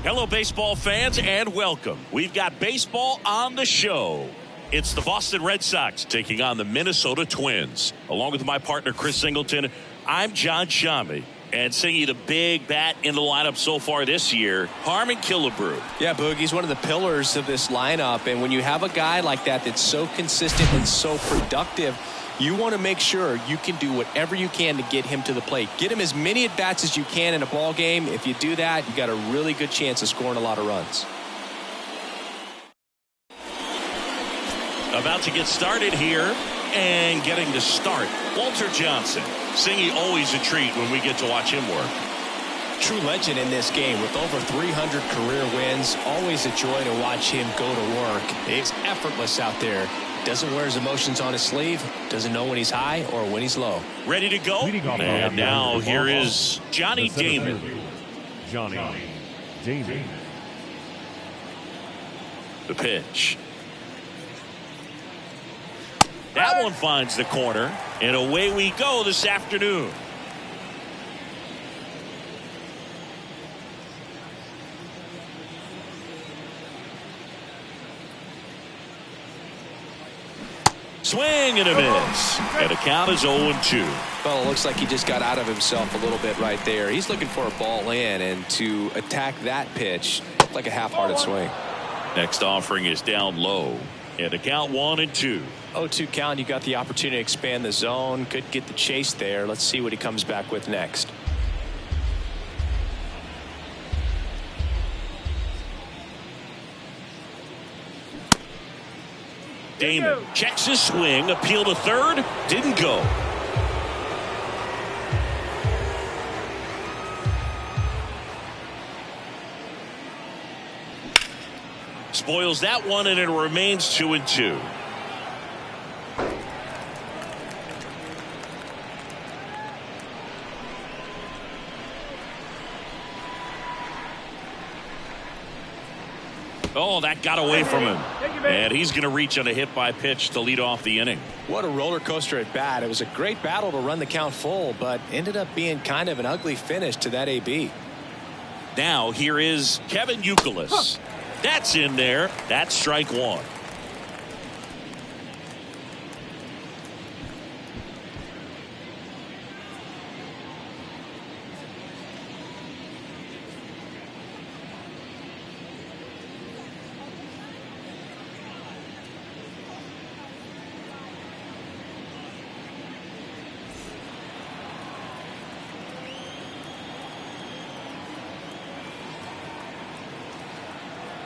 Hello, baseball fans, and welcome. We've got baseball on the show. It's the Boston Red Sox taking on the Minnesota Twins. Along with my partner, Chris Singleton, I'm John Shammy. And singing the big bat in the lineup so far this year, Harmon Killebrew. Yeah, Boogie's one of the pillars of this lineup. And when you have a guy like that that's so consistent and so productive, you want to make sure you can do whatever you can to get him to the plate. Get him as many at-bats as you can in a ball game. If you do that, you got a really good chance of scoring a lot of runs. About to get started here and getting to start, Walter Johnson. Singy, always a treat when we get to watch him work. True legend in this game with over 300 career wins. Always a joy to watch him go to work. It's effortless out there. Doesn't wear his emotions on his sleeve. Doesn't know when he's high or when he's low. Ready to go? And now here is Johnny Damon. Johnny Damon. The pitch. That one finds the corner, and away we go this afternoon. Swing and a miss. And the count is 0-2. Well, it looks like he just got out of himself a little bit right there. He's looking for a ball in, and to attack that pitch looked like a half-hearted swing. Next offering is down low. And the count 1-2. 0-2 count. You got the opportunity to expand the zone. Could get the chase there. Let's see what he comes back with next. Damon checks his swing. Appeal to third. Didn't go. Spoils that one, and it remains 2-2. Oh, that got away from him. And he's going to reach on a hit by pitch to lead off the inning. What a roller coaster at bat. It was a great battle to run the count full, but ended up being kind of an ugly finish to that AB. Now here is Kevin Youkilis. That's in there. That's strike one.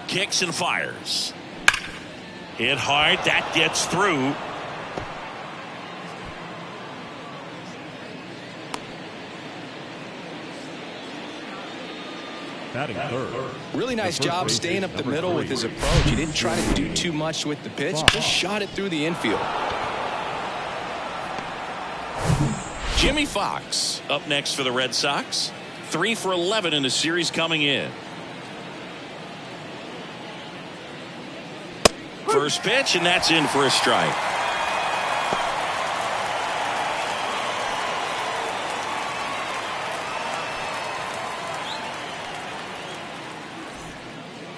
Kicks and fires. Hit hard. That gets through. Batting third. Really nice job staying up the middle with his approach. He didn't try to do too much with the pitch. Just shot it through the infield. Jimmy Fox up next for the Red Sox. 3 for 11 in the series coming in. First pitch, and that's in for a strike.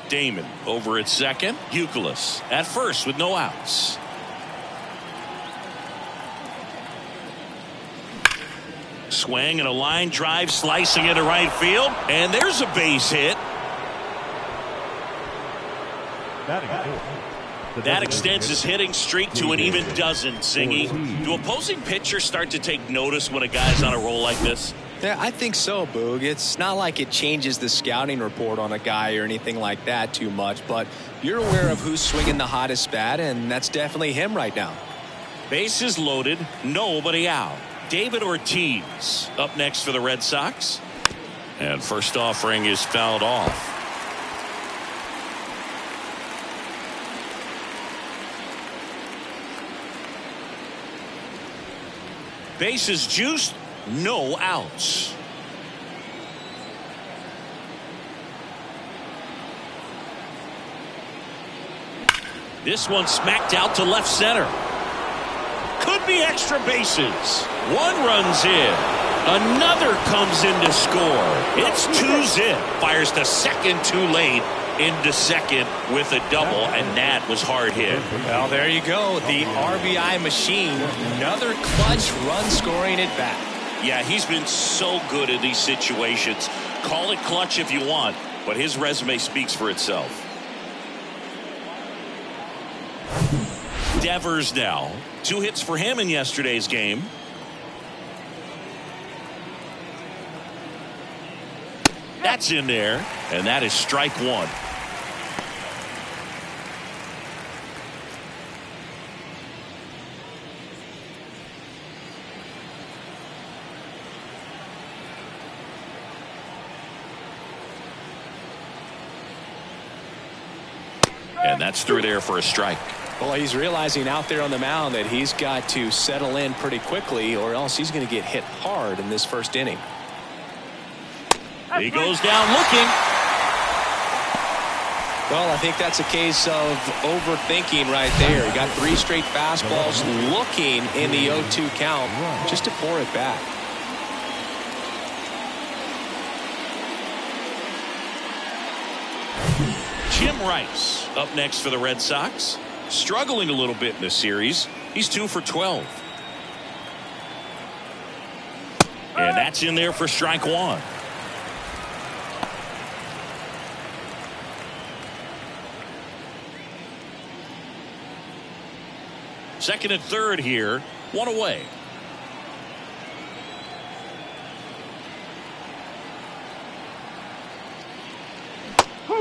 Damon over at second. Youkilis at first with no outs. Swing and a line drive slicing into right field, and there's a base hit. Batting fourth. That extends his hitting streak to an even dozen, Singy. Do opposing pitchers start to take notice when a guy's on a roll like this? Yeah, I think so, Boog. It's not like it changes the scouting report on a guy or anything like that too much, but you're aware of who's swinging the hottest bat, and that's definitely him right now. Bases loaded, nobody out. David Ortiz up next for the Red Sox. And first offering is fouled off. Bases juiced, no outs. This one smacked out to left center. Could be extra bases. One run's in. Another comes in to score. It's 2-zip. Fires the second too late into second with a double, and that was hard hit. Well, there you go. The RBI machine. Another clutch run scoring at bat. Yeah, he's been so good in these situations. Call it clutch if you want, but his resume speaks for itself. Devers now. 2 hits for him in yesterday's game. That's in there, and that is strike 1. And that's through there for a strike. Well, he's realizing out there on the mound that he's got to settle in pretty quickly, or else he's going to get hit hard in this first inning. He goes down looking. Well, I think that's a case of overthinking right there. He got 3 straight fastballs looking in the 0-2 count just to pour it back. Jim Rice up next for the Red Sox. Struggling a little bit in this series. He's 2 for 12. And that's in there for strike 1. Second and third here. 1 away.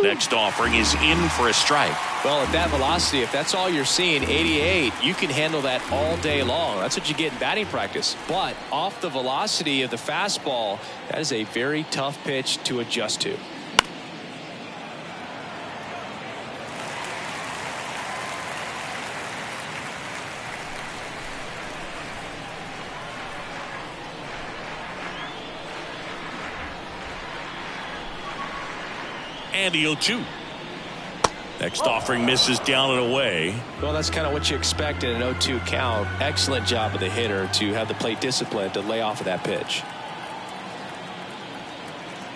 Next offering is in for a strike. Well, at that velocity, if that's all you're seeing, 88, you can handle that all day long. That's what you get in batting practice. But off the velocity of the fastball, that is a very tough pitch to adjust to. And the 0-2. Next offering misses down and away. Well, that's kind of what you expect in an 0-2 count. Excellent job of the hitter to have the plate discipline to lay off of that pitch.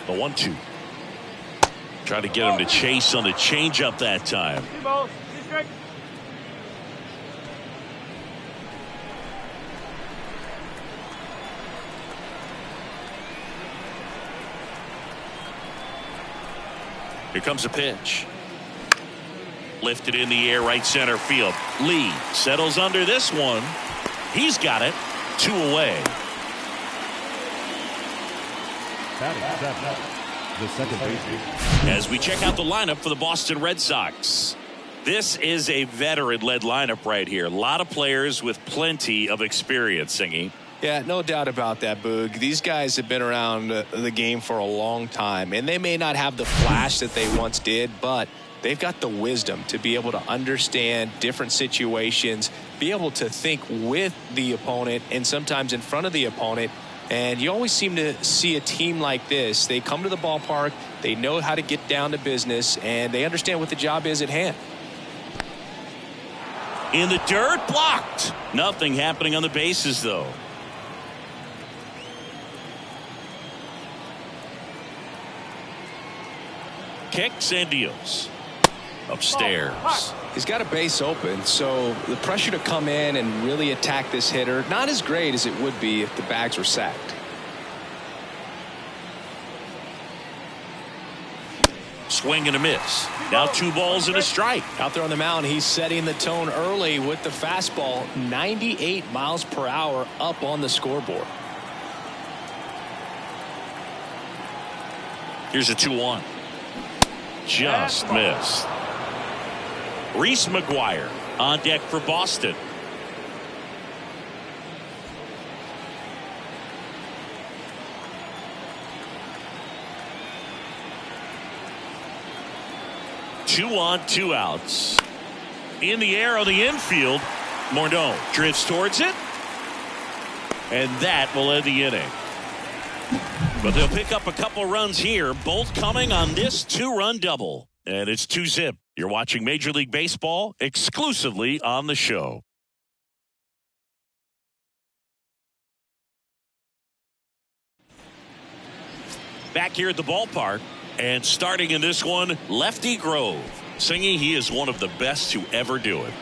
The 1-2. Trying to get him to chase on the changeup that time. Here comes a pitch. Lifted in the air, right center field. Lee settles under this one. He's got it. 2 away. The second baseman. As we check out the lineup for the Boston Red Sox. This is a veteran-led lineup right here. A lot of players with plenty of experience, Singy. Yeah, no doubt about that, Boog. These guys have been around the game for a long time, and they may not have the flash that they once did, but they've got the wisdom to be able to understand different situations, be able to think with the opponent and sometimes in front of the opponent. And you always seem to see a team like this. They come to the ballpark, they know how to get down to business, and they understand what the job is at hand. In the dirt, blocked. Nothing happening on the bases, though. Kicks and deals. Upstairs. He's got a base open, so the pressure to come in and really attack this hitter, not as great as it would be if the bags were sacked. Swing and a miss. Now 2 balls and a strike. Out there on the mound, he's setting the tone early with the fastball. 98 miles per hour up on the scoreboard. Here's a 2-1. Just missed. Reese McGuire on deck for Boston. Two on, 2 outs. In the air on the infield. Morneau drifts towards it. And that will end the inning. But they'll pick up a couple runs here, both coming on this 2-run double. And it's 2-zip. You're watching Major League Baseball exclusively on the show. Back here at the ballpark, and starting in this one, Lefty Grove, singing he is one of the best to ever do it.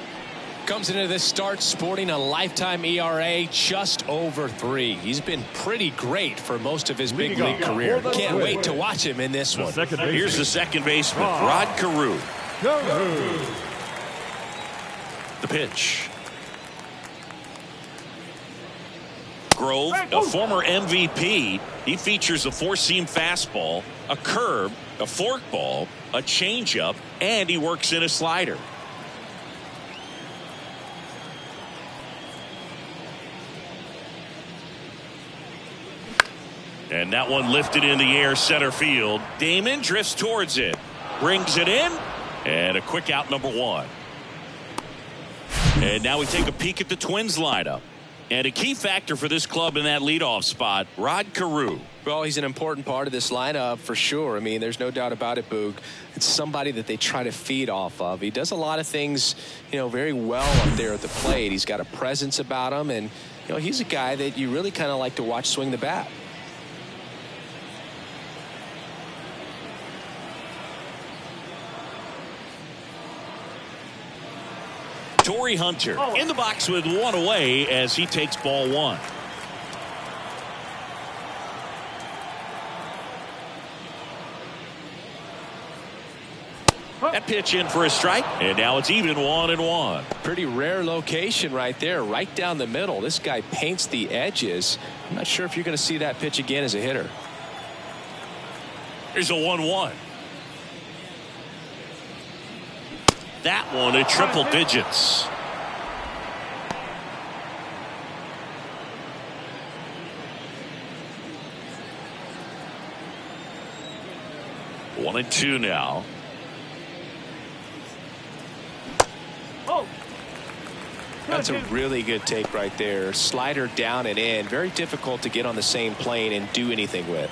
Comes into this start sporting a lifetime ERA just over 3. He's been pretty great for most of his big league career. Can't wait to watch him in this one. Here's the second baseman, Rod Carew. The pitch. Grove, a former MVP, he features a four-seam fastball, a curve, a forkball, a changeup, and he works in a slider. And that one lifted in the air center field. Damon drifts towards it, brings it in, and a quick out, number 1. And now we take a peek at the Twins lineup. And a key factor for this club in that leadoff spot, Rod Carew. Well, he's an important part of this lineup for sure. I mean, there's no doubt about it, Boog. It's somebody that they try to feed off of. He does a lot of things, very well up there at the plate. He's got a presence about him, and, he's a guy that you really kind of like to watch swing the bat. Torrey Hunter in the box with one away as he takes ball 1. That pitch in for a strike, and now it's even 1-1. Pretty rare location right there, right down the middle. This guy paints the edges. I'm not sure if you're going to see that pitch again as a hitter. Here's a 1-1. That one at triple digits. One and 2 now. That's a really good take right there. Slider down and in. Very difficult to get on the same plane and do anything with.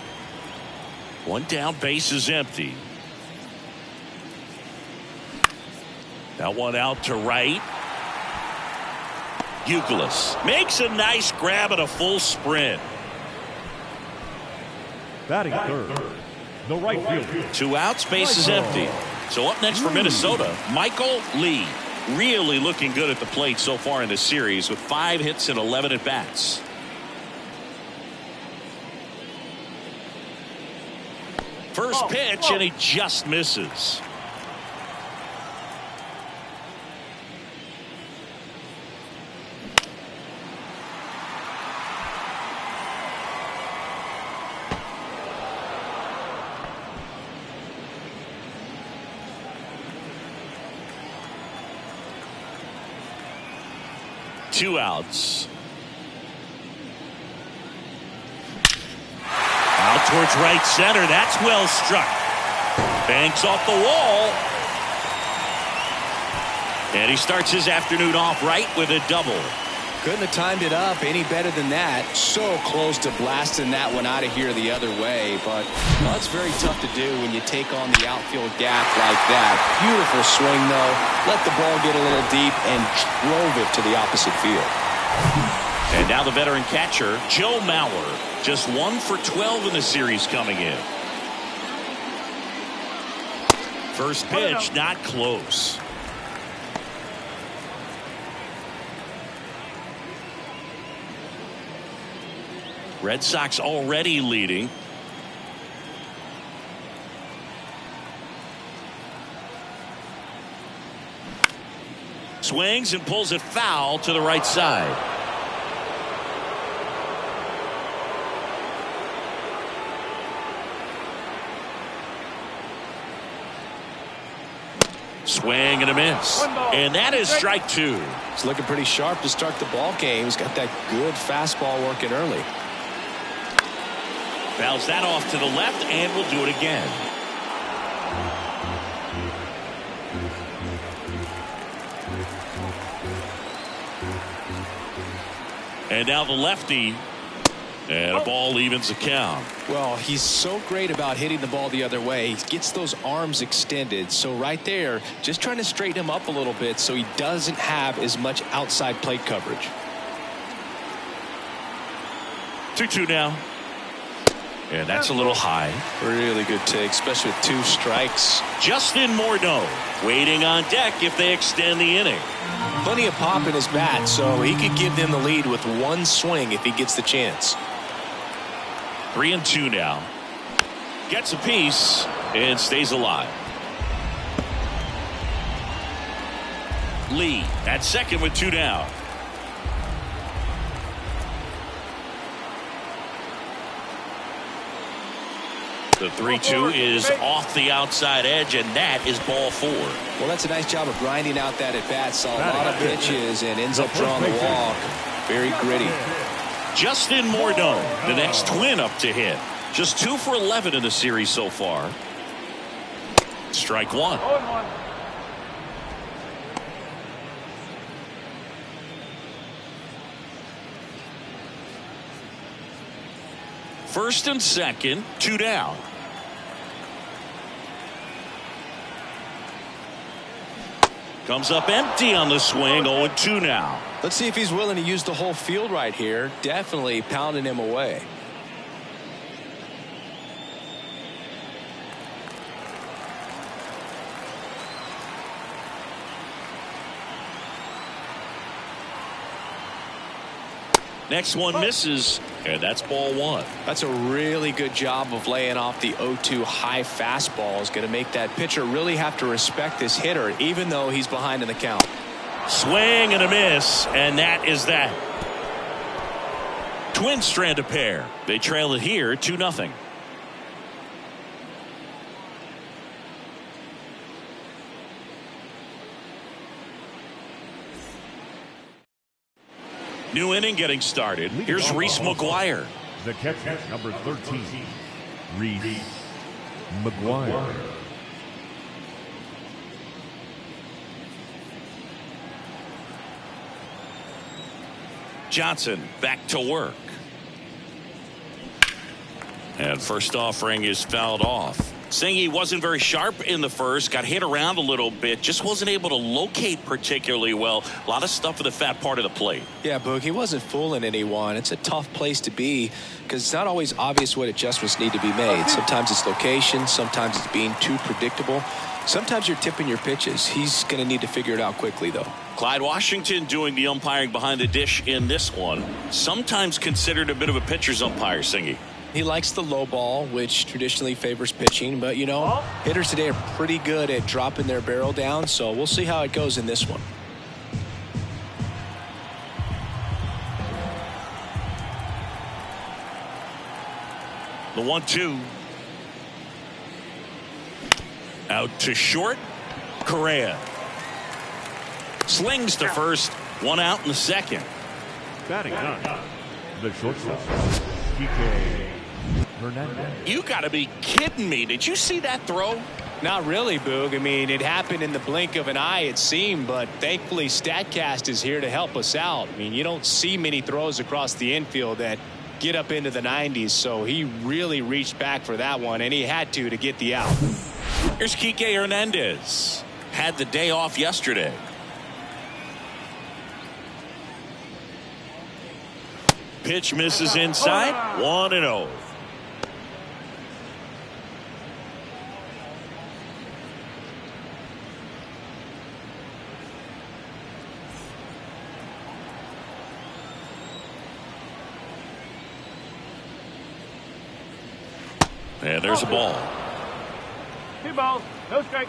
One down, base is empty. That one out to right. Youkilis makes a nice grab at a full sprint. Batting third, the right fielder. 2 outs, base is empty. So up next for Minnesota, Michael Lee. Really looking good at the plate so far in this series with 5 hits and 11 at bats. First pitch, and he just misses. Two outs. Out towards right center. That's well struck. Banks off the wall. And he starts his afternoon off right with a double. Couldn't have timed it up any better than that. So close to blasting that one out of here the other way. But that's very tough to do when you take on the outfield gap like that. Beautiful swing, though. Let the ball get a little deep and drove it to the opposite field. And now the veteran catcher, Joe Mauer. Just 1 for 12 in the series coming in. First pitch, not close. Red Sox already leading. Swings and pulls it foul to the right side. Swing and a miss. And that is strike 2. It's looking pretty sharp to start the ball game. He's got that good fastball working early. Fouls that off to the left, and we'll do it again. And now the lefty. And a ball evens the count. Well, he's so great about hitting the ball the other way. He gets those arms extended. So right there, just trying to straighten him up a little bit so he doesn't have as much outside plate coverage. 2-2 now. And that's a little high. Really good take, especially with 2 strikes. Justin Morneau waiting on deck if they extend the inning. Plenty of pop in his bat, so he could give them the lead with 1 swing if he gets the chance. 3-2 now. Gets a piece and stays alive. Lee at second with 2 down. The 3-2 is off the outside edge, and that is ball 4. Well, that's a nice job of grinding out that at-bat. Saw a lot of pitches and ends up drawing the walk. Very gritty. Justin Morneau, the next Twin up to hit. Just 2 for 11 in the series so far. Strike 1. First and second, 2 down. Comes up empty on the swing, 0-2 now. Let's see if he's willing to use the whole field right here. Definitely pounding him away. Next one misses, and that's ball 1. That's a really good job of laying off the 0-2 high fastball. Is going to make that pitcher really have to respect this hitter, even though he's behind in the count. Swing and a miss, and that is that. Twins strand a pair. They trail it here 2-0. New inning getting started. Here's Reese McGuire. The catcher, number 13, Reese McGuire. Johnson back to work. And first offering is fouled off. Singy wasn't very sharp in the first, got hit around a little bit, just wasn't able to locate particularly well. A lot of stuff in the fat part of the plate. Yeah, Boog, he wasn't fooling anyone. It's a tough place to be because it's not always obvious what adjustments need to be made. Sometimes it's location, sometimes it's being too predictable. Sometimes you're tipping your pitches. He's going to need to figure it out quickly, though. Clyde Washington doing the umpiring behind the dish in this one. Sometimes considered a bit of a pitcher's umpire, Singy. He likes the low ball, which traditionally favors pitching. But, you know, hitters today are pretty good at dropping their barrel down. So we'll see how it goes in this one. The 1-2. Out to short. Correa. Slings to first. 1 out in the second. Batting nine, the shortstop, Kike Hernandez. You got to be kidding me. Did you see that throw? Not really, Boog. I mean, it happened in the blink of an eye, it seemed, but thankfully StatCast is here to help us out. I mean, you don't see many throws across the infield that get up into the 90s, so he really reached back for that one, and he had to get the out. Here's Kike Hernandez. Had the day off yesterday. Pitch misses inside. 1-0. And there's a ball. 2 balls, no strike.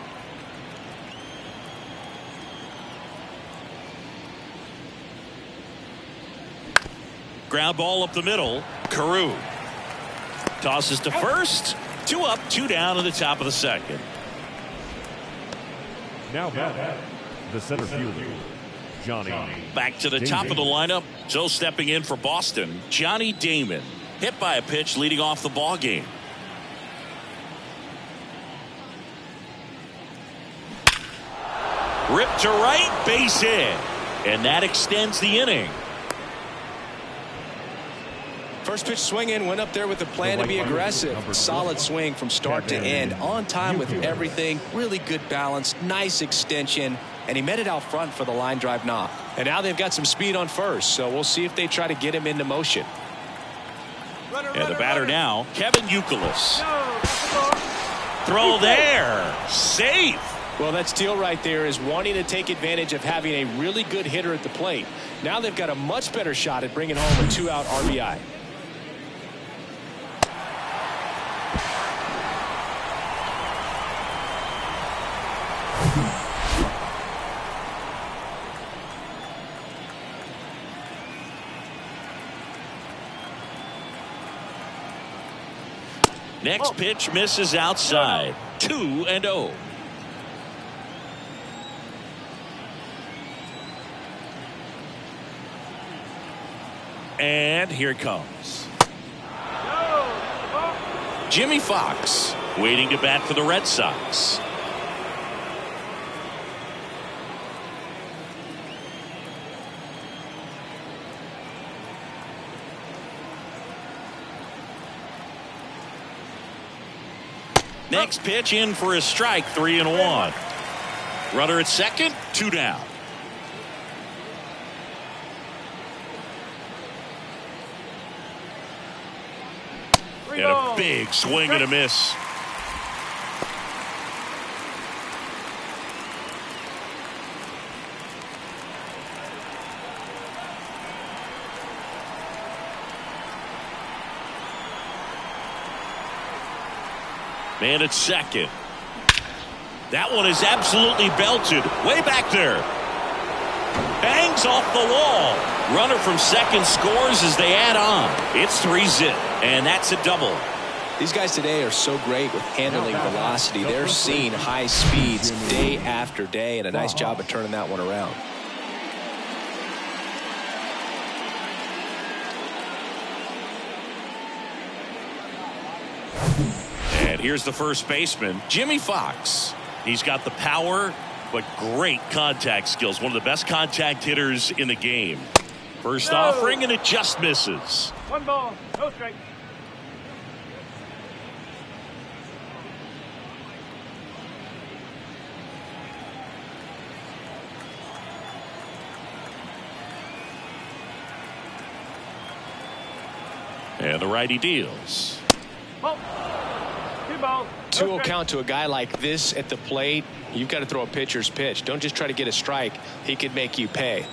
Ground ball up the middle. Carew tosses to first. 2 up, 2 down in the top of the second. Now batting, the center fielder, Johnny. Back to the top of the lineup. So stepping in for Boston, Johnny Damon. Hit by a pitch leading off the ball game. Ripped to right, base hit. And that extends the inning. First pitch swinging, went up there with a plan to be aggressive. Solid swing from start to end. On time with everything. Really good balance. Nice extension. And he met it out front for the line drive knock. And now they've got some speed on first. So we'll see if they try to get him into motion. And the batter now, Kevin Youkilis. Throw there. Safe. Well, that steal right there is wanting to take advantage of having a really good hitter at the plate. Now they've got a much better shot at bringing home a 2-out RBI. Next pitch misses outside. 2-0. And here it comes. Jimmy Fox waiting to bat for the Red Sox. Next pitch in for a strike, 3-1. Runner at second, 2 down. And a big swing and a miss. Man at second. That one is absolutely belted. Way back there. Bangs off the wall. Runner from second scores as they add on. It's 3-zip. And that's a double. These guys today are so great with handling velocity. They're seeing high speeds day after day, and a nice job of turning that one around. And here's the first baseman, Jimmy Fox. He's got the power, but great contact skills. One of the best contact hitters in the game. First offering, and it just misses. 1 ball, no strike. And the righty deals. Ball. 2 balls. 2-0 count to a guy like this at the plate. You've got to throw a pitcher's pitch. Don't just try to get a strike. He could make you pay.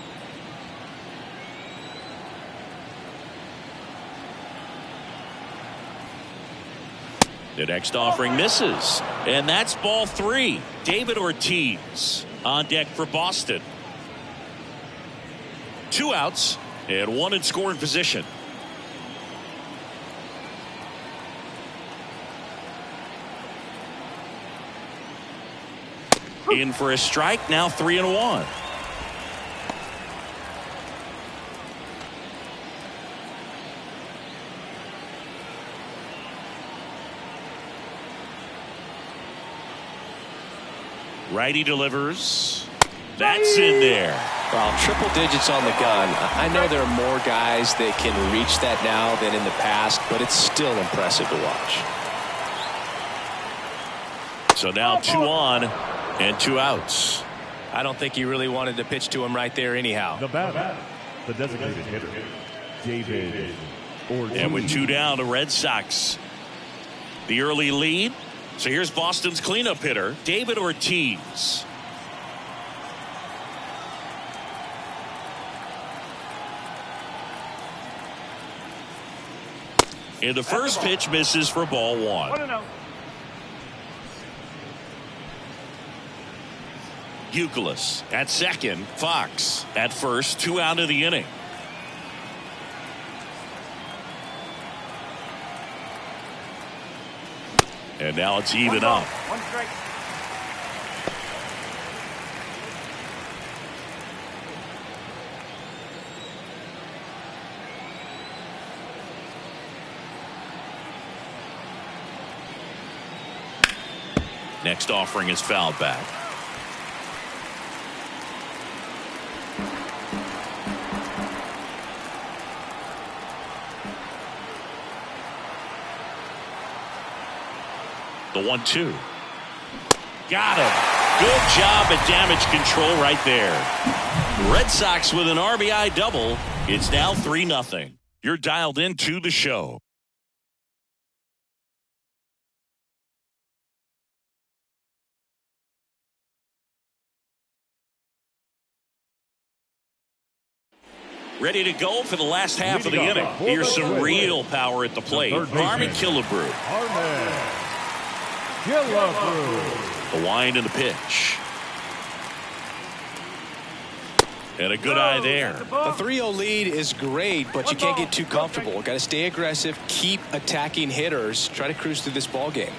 The next offering misses. And that's ball 3. David Ortiz on deck for Boston. 2 outs and 1 in scoring position. In for a strike, now 3-1. Righty delivers. That's in there. Well, triple digits on the gun. I know there are more guys that can reach that now than in the past, but it's still impressive to watch. So now 2 on and 2 outs. I don't think you really wanted to pitch to him right there anyhow. The batter, the designated hitter, David Ortiz. And with 2 down, the Red Sox, the early lead. So here's Boston's cleanup hitter, David Ortiz. And the first pitch misses for ball 1. 1-0. Youkilis at second, Fox at first, 2 out of the inning. And now it's even up. 1 strike. Next offering is fouled back. The 1-2. Got him. Good job at damage control right there. Red Sox with an RBI double. It's now 3-0. You're dialed into the show. Ready to go for the last half of the inning. Here's some real power at the plate. Harmon Killebrew. The wind and the pitch. And a good eye there. The 3-0 lead is great, but you can't get too comfortable. Got to stay aggressive, keep attacking hitters, try to cruise through this ball game.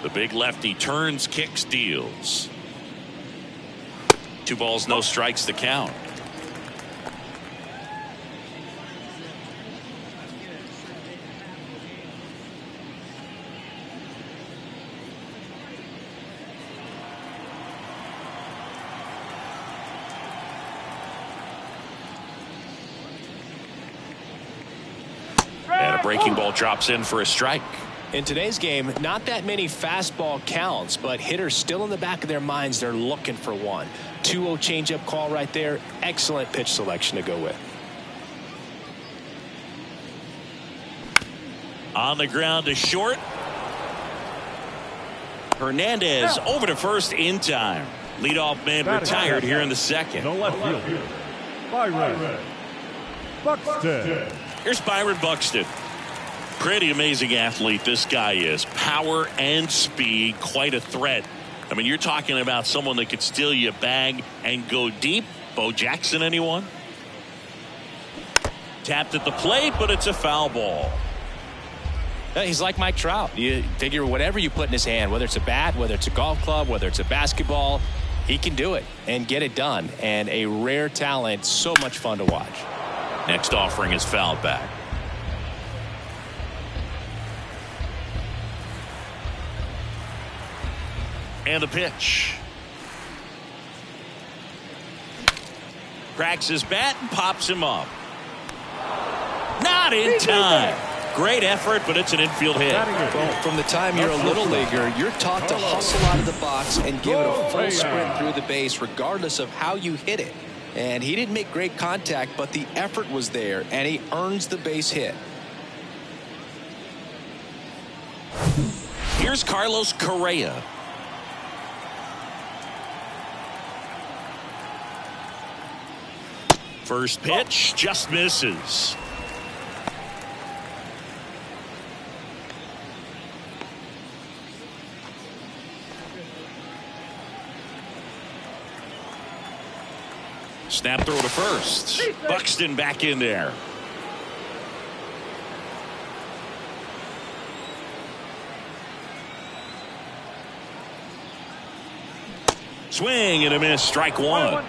The big lefty turns, kicks, deals. 2 balls, no strikes to count. And a breaking ball drops in for a strike. In today's game, not that many fastball counts, but hitters still in the back of their minds, they're looking for one. 2-0 changeup call right there. Excellent pitch selection to go with. On the ground to short. Hernandez over to first in time. Leadoff man retired here in the second. No left field. Byron Buxton. Here's Byron Buxton. Pretty amazing athlete this guy is. Power and speed, quite a threat. I mean, you're talking about someone that could steal you a bag and go deep. Bo Jackson, anyone? Tapped at the plate, but it's a foul ball. He's like Mike Trout. You figure whatever you put in his hand, whether it's a bat, whether it's a golf club, whether it's a basketball, he can do it and get it done. And a rare talent, so much fun to watch. Next offering is fouled back. And the pitch. Cracks his bat and pops him up. Not in time. Great effort, but it's an infield hit. Well, from the time you're a little leaguer, you're taught to hustle out of the box and give it a full sprint through the base regardless of how you hit it. And he didn't make great contact, but the effort was there, and he earns the base hit. Here's Carlos Correa. First pitch just misses. Snap throw to first. Buxton back in there. Swing and a miss. Strike one.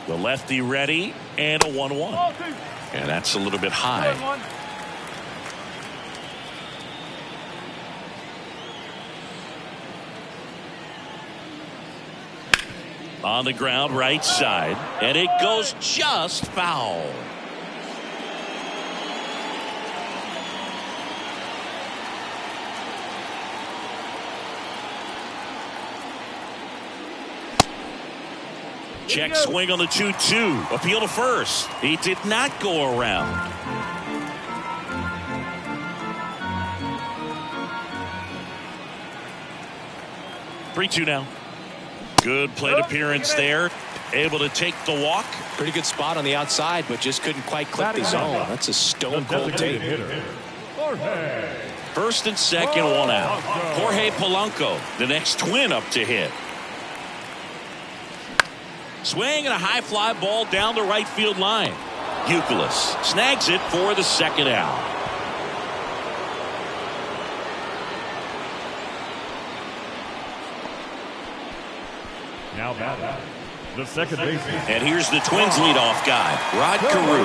The lefty ready and a 1-1. And that's a little bit high. On the ground right side, and it goes just foul. Check swing on the 2-2. Appeal to first. He did not go around. Three-two now. Good plate appearance there. Able to take the walk. Pretty good spot on the outside, but just couldn't quite click the zone. That's a stone cold take. First and second, one out. Jorge Polanco, the next Twin up to hit. Swing and a high fly ball down the right field line. Youkilis snags it for the second out. Now batting, the second baseman. And here's the Twins leadoff guy, Rod Carew.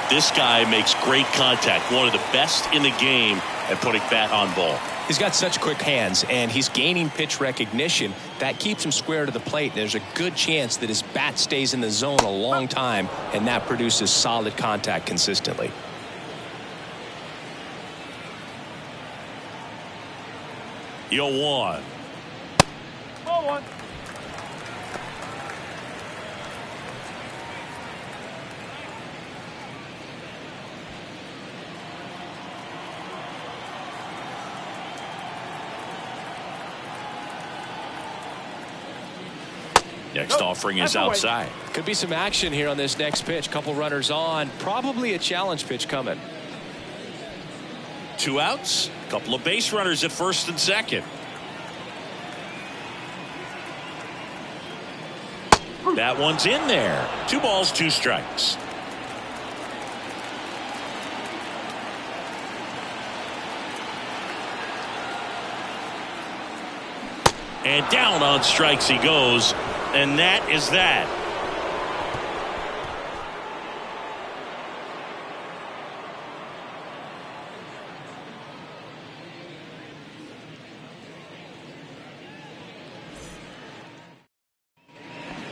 This guy makes great contact. One of the best in the game at putting bat on ball. He's got such quick hands, and he's gaining pitch recognition. That keeps him square to the plate. There's a good chance that his bat stays in the zone a long time, and that produces solid contact consistently. Yo, one. Ball one. Next offering is outside. Could be some action here on this next pitch. Couple runners on. Probably a challenge pitch coming. 2 outs. Couple of base runners at first and second. That one's in there. 2 balls, 2 strikes. And down on strikes he goes. And that is that.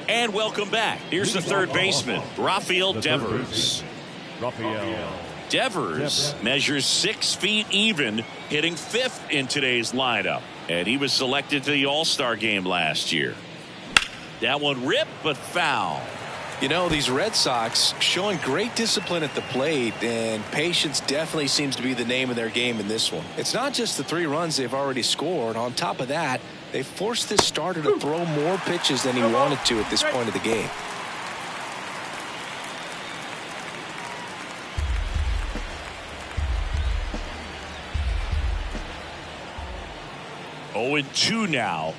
And welcome back. Here's the third baseman, Rafael Devers. Devers measures 6 feet even, hitting 5th in today's lineup. And he was selected to the All-Star game last year. That one ripped, but foul. You know, these Red Sox showing great discipline at the plate, and patience definitely seems to be the name of their game in this one. It's not just the 3 runs they've already scored. On top of that, they forced this starter to throw more pitches than he wanted to at this point of the game. Oh, and 2 now.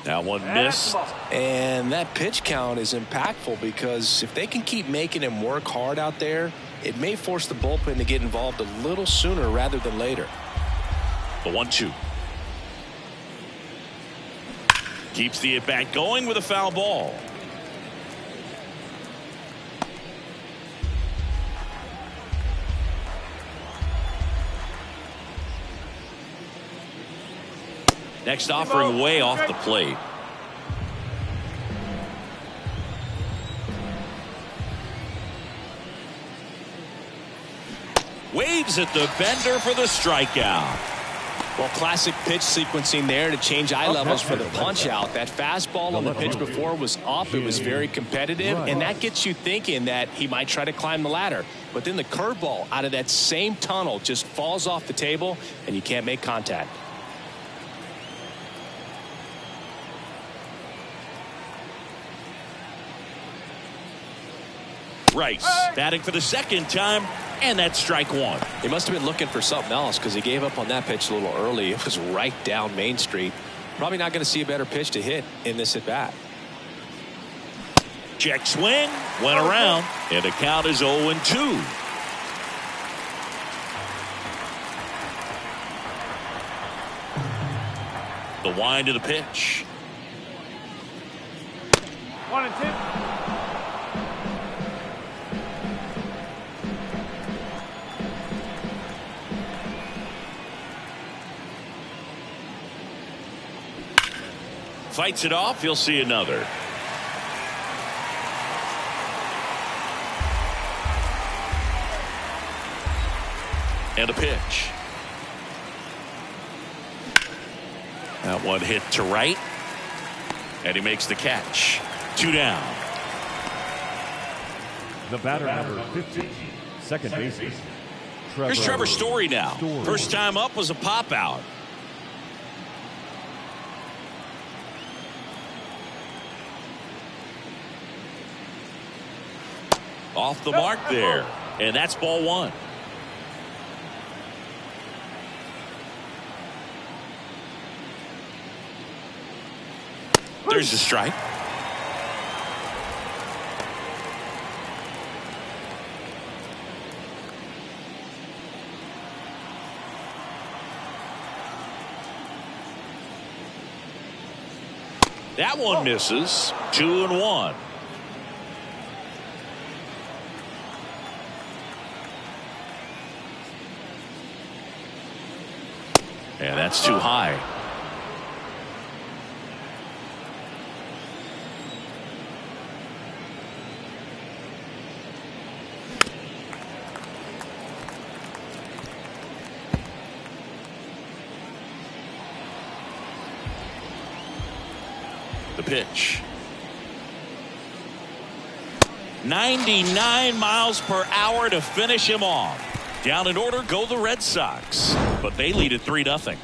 That one missed. And that pitch count is impactful because if they can keep making him work hard out there, it may force the bullpen to get involved a little sooner rather than later. The 1-2. Keeps the at-bat going with a foul ball. Next offering way off the plate. Waves at the bender for the strikeout. Well, classic pitch sequencing there to change eye levels for the punch out. That fastball on the pitch before was up. It was very competitive, and that gets you thinking that he might try to climb the ladder. But then the curveball out of that same tunnel just falls off the table, and you can't make contact. Rice batting for the second time, and that's strike 1. He must have been looking for something else because he gave up on that pitch a little early. It was right down Main Street. Probably not going to see a better pitch to hit in this at bat. Check swing, went around, and the count is 0-2. The wind of the pitch. 1-2. Fights it off. You'll see another. And a pitch. That one hit to right. And he makes the catch. 2 down. The batter, number 50, second baseman. Here's Trevor Story now. First time up was a pop out. Off the mark there. And that's ball 1. There's the strike. That one misses. 2-1. And that's too high. The pitch. 99 miles per hour to finish him off. Down in order go the Red Sox, but they lead at 3-0.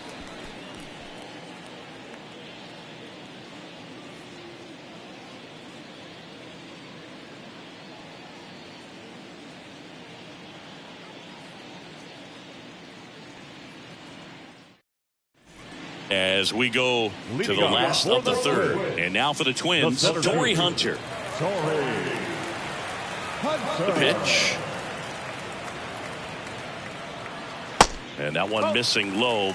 as we go to the last of the third. And now for the Twins, Torii Hunter. The pitch. And that one missing low.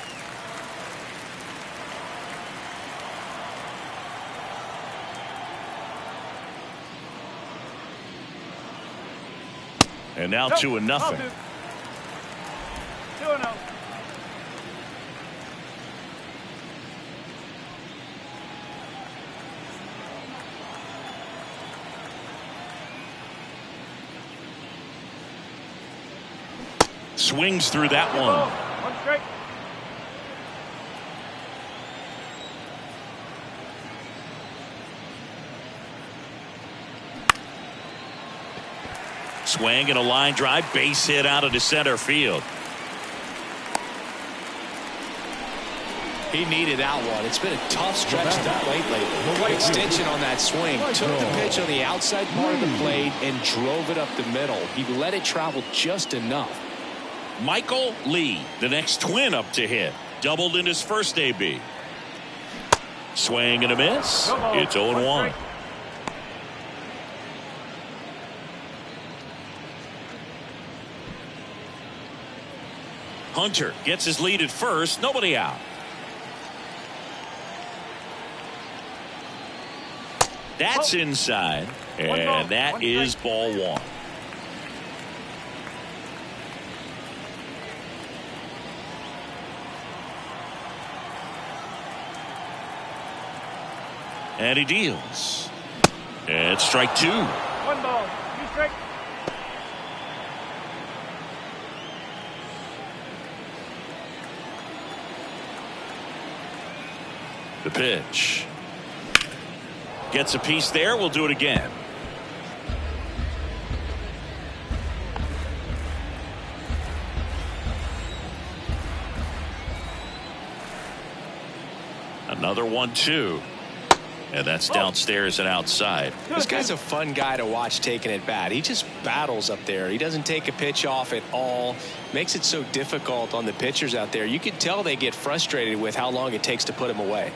And now 2-0. 2-0. Swings through that one. One strike. Swing and a line drive, base hit out into center field. He needed that one. It's been a tough stretch at the plate lately. Extension on that swing. Took the pitch on the outside part of the plate and drove it up the middle. He let it travel just enough. Michael Lee, the next Twin up to hit. Doubled in his first AB. Swing and a miss. It's 0-1. Hunter gets his lead at first. Nobody out. That's inside. And that is ball one. And he deals. And strike two. 1 ball, 2 strikes. The pitch. Gets a piece there. We'll do it again. Another 1-2. And that's downstairs and outside. This guy's a fun guy to watch taking at bat. He just battles up there. He doesn't take a pitch off at all. Makes it so difficult on the pitchers out there. You can tell they get frustrated with how long it takes to put him away.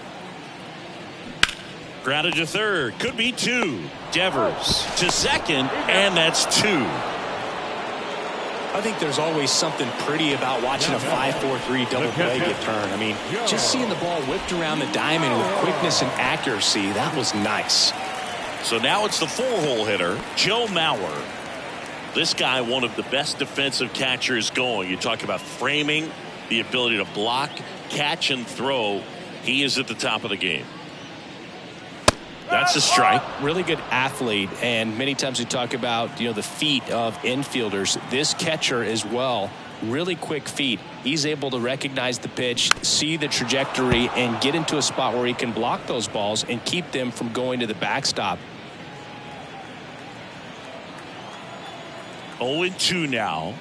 Grounded to third. Could be 2. Devers to second. And that's 2. I think there's always something pretty about watching a 5-4-3 double play get turned. I mean, just seeing the ball whipped around the diamond with quickness and accuracy, that was nice. So now it's the 4-hole hitter, Joe Mauer. This guy, one of the best defensive catchers going. You talk about framing, the ability to block, catch, and throw. He is at the top of the game. That's a strike. Really good athlete, and many times we talk about the feet of infielders. This catcher as well, really quick feet. He's able to recognize the pitch, see the trajectory, and get into a spot where he can block those balls and keep them from going to the backstop. 0-2 now.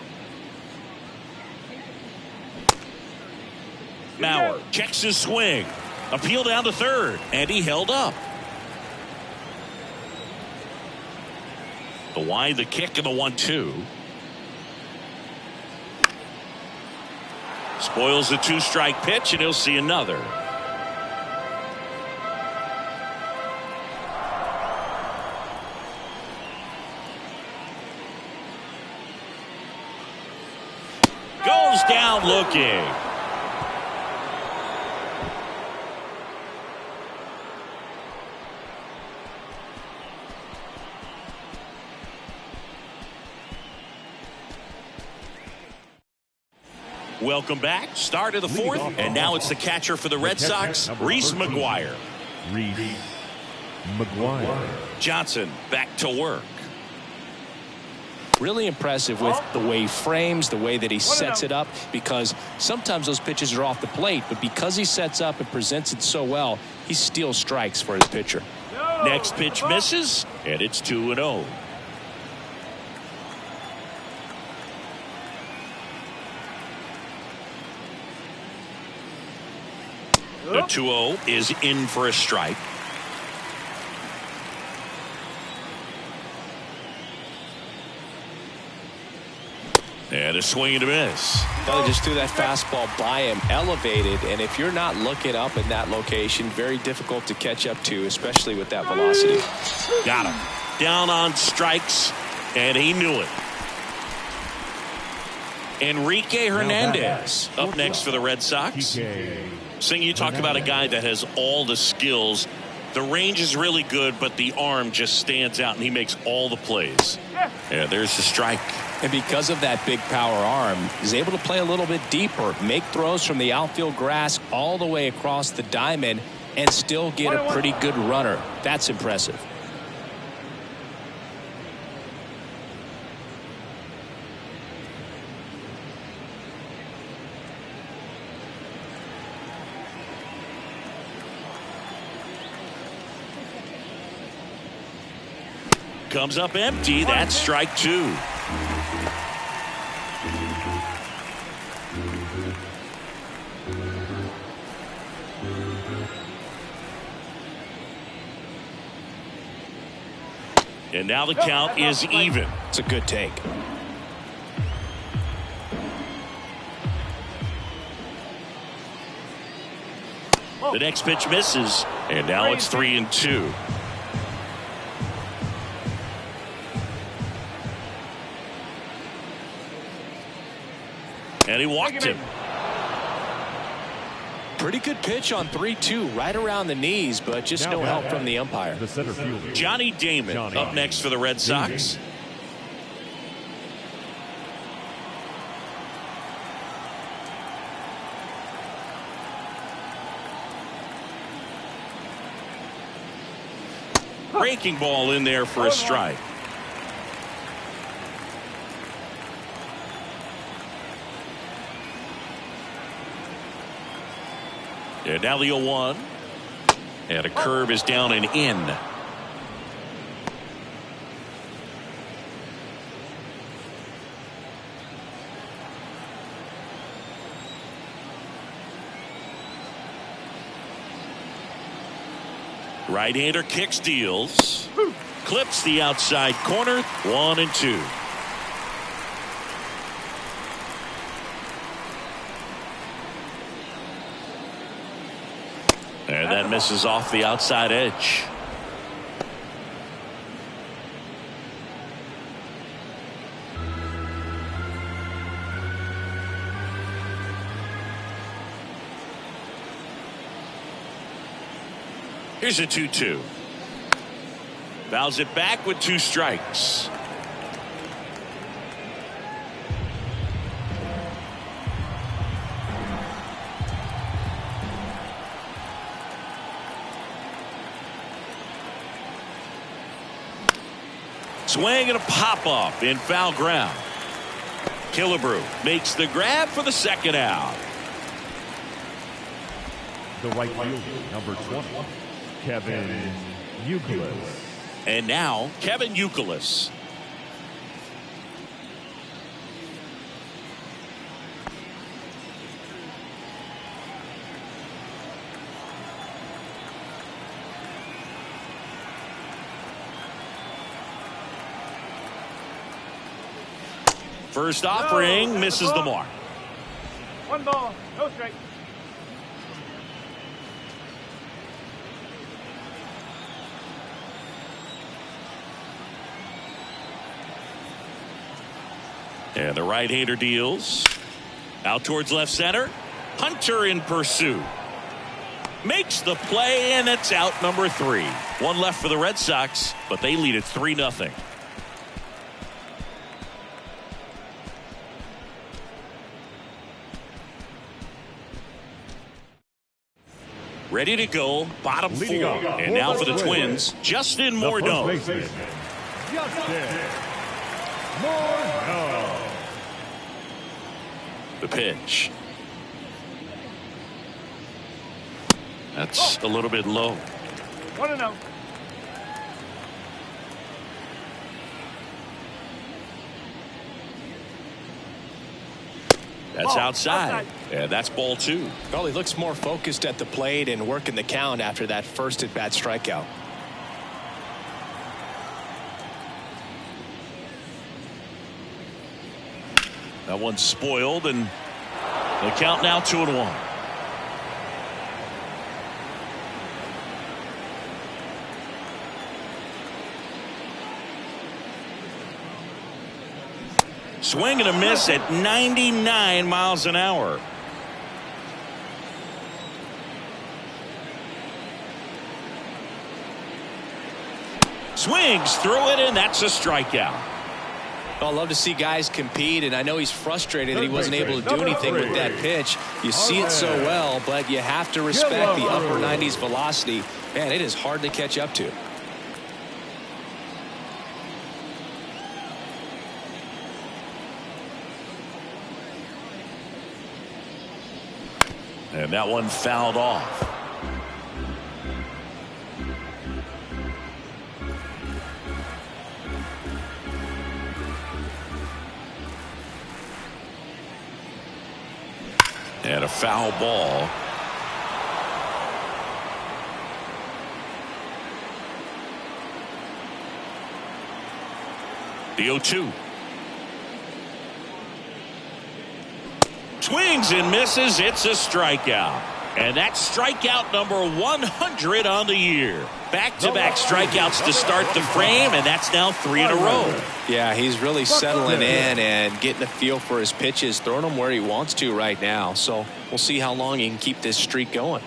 Mauer checks his swing. Appeal down to third, and he held up. The wide, the kick, and the 1-2. Spoils the 2-strike pitch, and he'll see another. Goes down looking. Welcome back. Start of the fourth, and now it's the catcher for the Red Sox, Reese McGuire. Reese McGuire. Johnson back to work. Really impressive with the way he frames, the way that he sets it up, because sometimes those pitches are off the plate, but because he sets up and presents it so well, he steals strikes for his pitcher. Next pitch misses, and it's 2-0. The 2-0 is in for a strike. And a swing and a miss. Well, just threw that fastball by him, elevated, and if you're not looking up in that location, very difficult to catch up to, especially with that velocity. Got him. Down on strikes, and he knew it. Enrique Hernandez up next for the Red Sox. Sing, you talk about a guy that has all the skills. The range is really good, but the arm just stands out, and he makes all the plays. Yeah, there's the strike. And because of that big power arm, he's able to play a little bit deeper, make throws from the outfield grass all the way across the diamond, and still get a pretty good runner. That's impressive. Comes up empty. That's strike two. And now the count is even. It's a good take. The next pitch misses, and now it's 3-2. And he walked him. Pretty good pitch on 3-2, right around the knees, but just no help from the umpire. The center fielder, Johnny Damon up next for the Red Sox. Breaking ball in there for a strike. And now the 0-1. And a curve is down and in. Right-hander kicks, deals. Clips the outside corner. 1-2. And that misses off the outside edge. Here's a 2-2. Fouls it back with 2 strikes. Swing and a pop-off in foul ground. Killebrew makes the grab for the second out. the right fielder, number 20, Kevin Youkilis. And now, Kevin Youkilis. First offering misses the mark. 1 ball, no strike. And the right-hander deals. Out towards left center. Hunter in pursuit. Makes the play, and it's out number 3. One left for the Red Sox, but they lead it 3-0. Ready to go, bottom 4. And now for the Twins, Justin Morneau. Justin Morneau. The pitch. That's a little bit low. 1-0. That's outside. And that's ball 2. Well, he looks more focused at the plate and working the count after that first at-bat strikeout. That one's spoiled, and the count now 2-1. Swing and a miss at 99 miles an hour. Swings through it, and that's a strikeout. Well, I love to see guys compete, and I know he's frustrated that he wasn't able to do anything with that pitch. You see it so well, but you have to respect the upper 90s velocity. Man, it is hard to catch up to. And that one fouled off. And a foul ball. The 0-2. Swings and misses. It's a strikeout. And that's strikeout number 100 on the year. Back-to-back strikeouts to start the frame, and that's now 3 in a row. Yeah, he's really settling in and getting a feel for his pitches, throwing them where he wants to right now. So we'll see how long he can keep this streak going.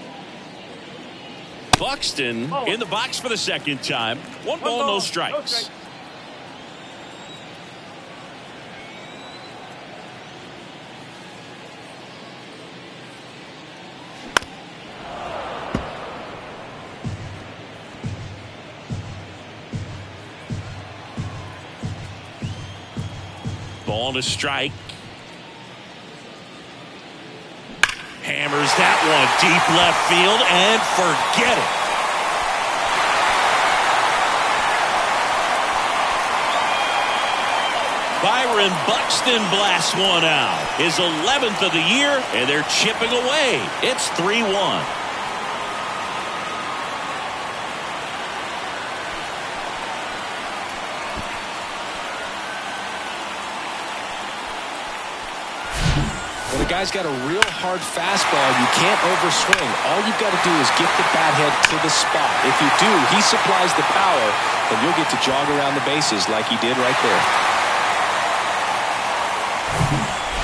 Buxton in the box for the second time. One ball, no strikes. Ball to strike. Hammers that one deep left field and forget it. Byron Buxton blasts one out. His 11th of the year, and they're chipping away. It's 3-1. When a guy's got a real hard fastball, you can't overswing. All you've got to do is get the bat head to the spot. If you do, he supplies the power, and you'll get to jog around the bases like he did right there.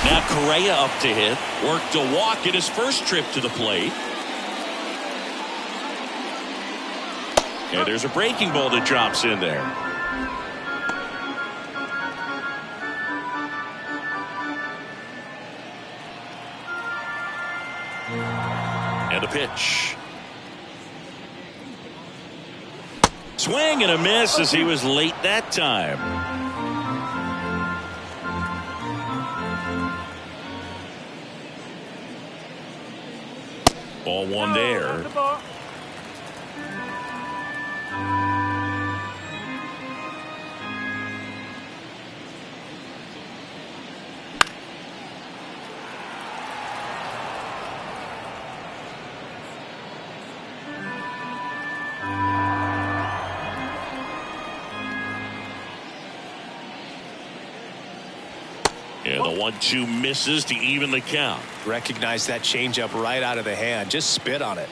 Now Correa up to hit. Worked a walk in his first trip to the plate. And there's a breaking ball that drops in there. And a pitch. Swing and a miss as he was late that time. Ball one there. And the 1-2 misses to even the count. Recognize that changeup right out of the hand. Just spit on it.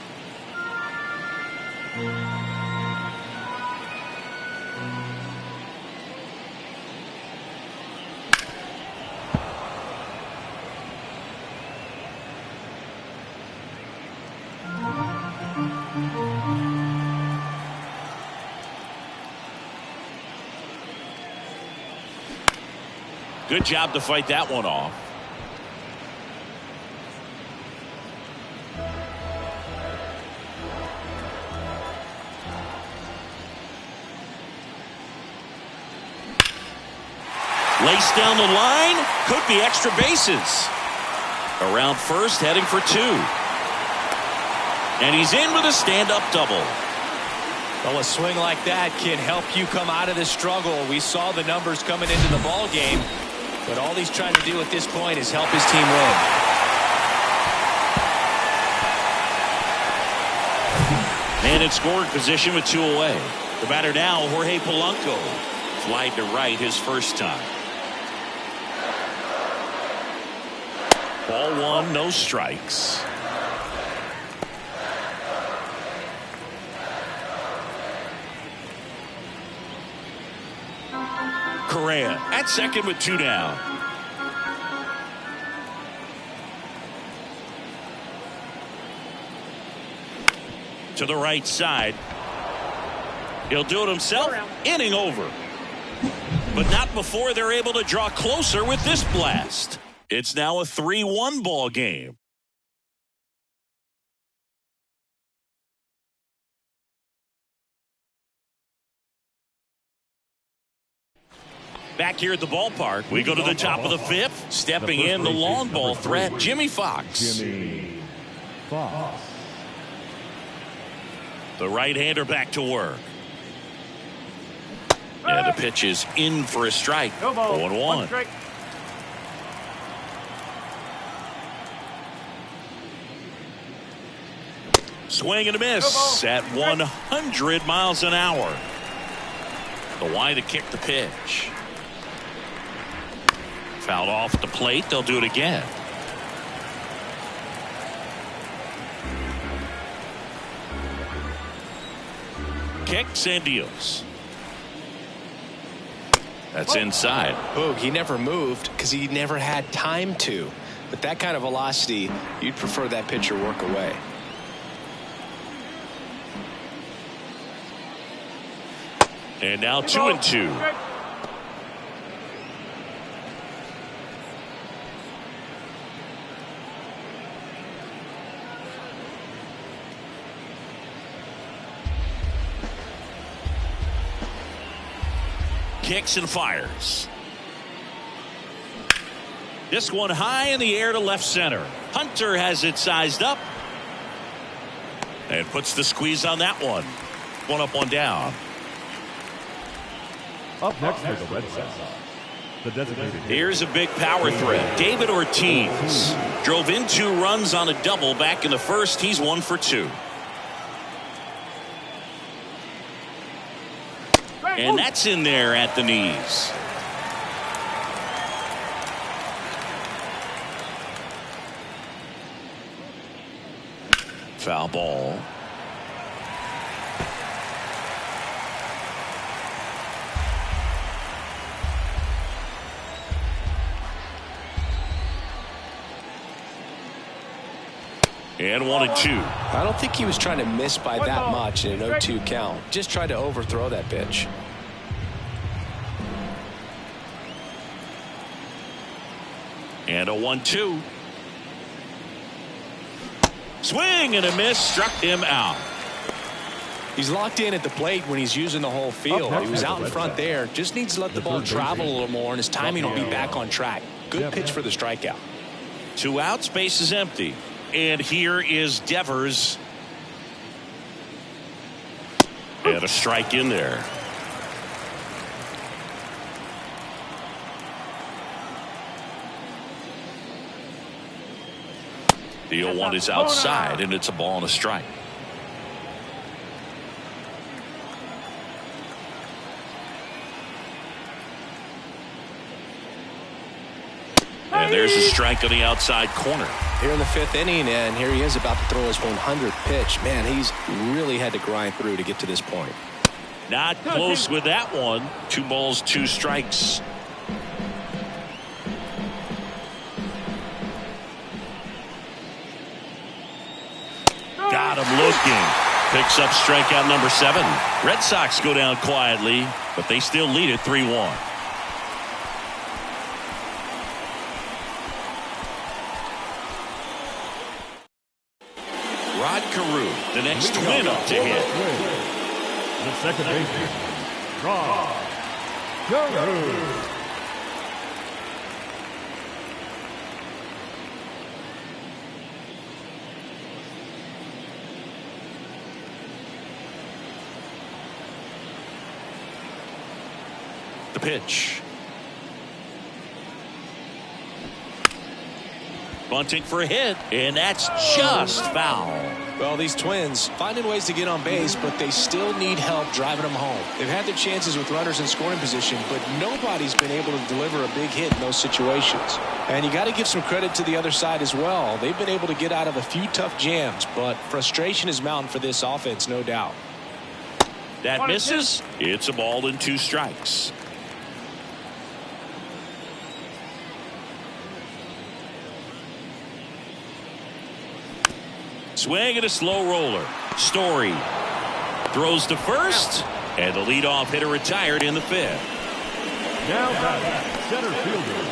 Good job to fight that one off. Laced down the line. Could be extra bases. Around first, heading for 2. And he's in with a stand-up double. Well, a swing like that can help you come out of the struggle. We saw the numbers coming into the ball game, but all he's trying to do at this point is help his team win. Man in scoring position with 2 away. The batter now, Jorge Polanco. Flied to right his first time. Ball one, no strikes. Correa at second with 2 down. To the right side. He'll do it himself. Inning over. But not before they're able to draw closer with this blast. It's now a 3-1 ball game. Back here at the ballpark, we go to the top of the 5th. Stepping in the long ball threat, Jimmy Fox. Jimmy Fox. The right-hander back to work. And the pitch is in for a strike. 0-1. Strike. Swing and a miss at 100 miles an hour. The line to kick the pitch. Fouled off at the plate. They'll do it again. Kicks and deals. That's inside. Boog, he never moved because he never had time to. With that kind of velocity, you'd prefer that pitcher work away. And now 2-2. Kicks and fires. This one high in the air to left center. Hunter has it sized up and puts the squeeze on that one. 1 up, 1 down. Up next for the Red Sox, the designated hitter. Here's a big power threat. David Ortiz drove in 2 runs on a double back in the first. He's 1 for 2. And that's in there at the knees. Foul ball. And 1-2. I don't think he was trying to miss by that much in an 0-2 count. Just tried to overthrow that pitch. And a 1-2. Swing and a miss, struck him out. He's locked in at the plate when he's using the whole field. He was out in front there. Just needs to let the ball travel a little more, and his timing will be back on track. Good pitch for the strikeout. 2 outs, base is empty. And here is Devers. And a strike in there. The 0-1 is outside, and it's a ball and a strike. And there's a strike on the outside corner. Here in the 5th inning, and here he is about to throw his 100th pitch. Man, he's really had to grind through to get to this point. Not close with that one. 2 balls, 2 strikes. Got him looking. Picks up strikeout number 7. Red Sox go down quietly, but they still lead it 3-1. Rod Carew, the next twin up to hit. The second baseman, Rod Carew. The pitch. Bunting for a hit, and that's just foul. Well, these Twins finding ways to get on base, but they still need help driving them home. They've had their chances with runners in scoring position, but nobody's been able to deliver a big hit in those situations. And you got to give some credit to the other side as well. They've been able to get out of a few tough jams, but frustration is mounting for this offense, no doubt. That misses. It's a ball and 2 strikes. Swing and a slow roller. Story throws to first, and the leadoff hitter retired in the 5th. Now batting, center fielder,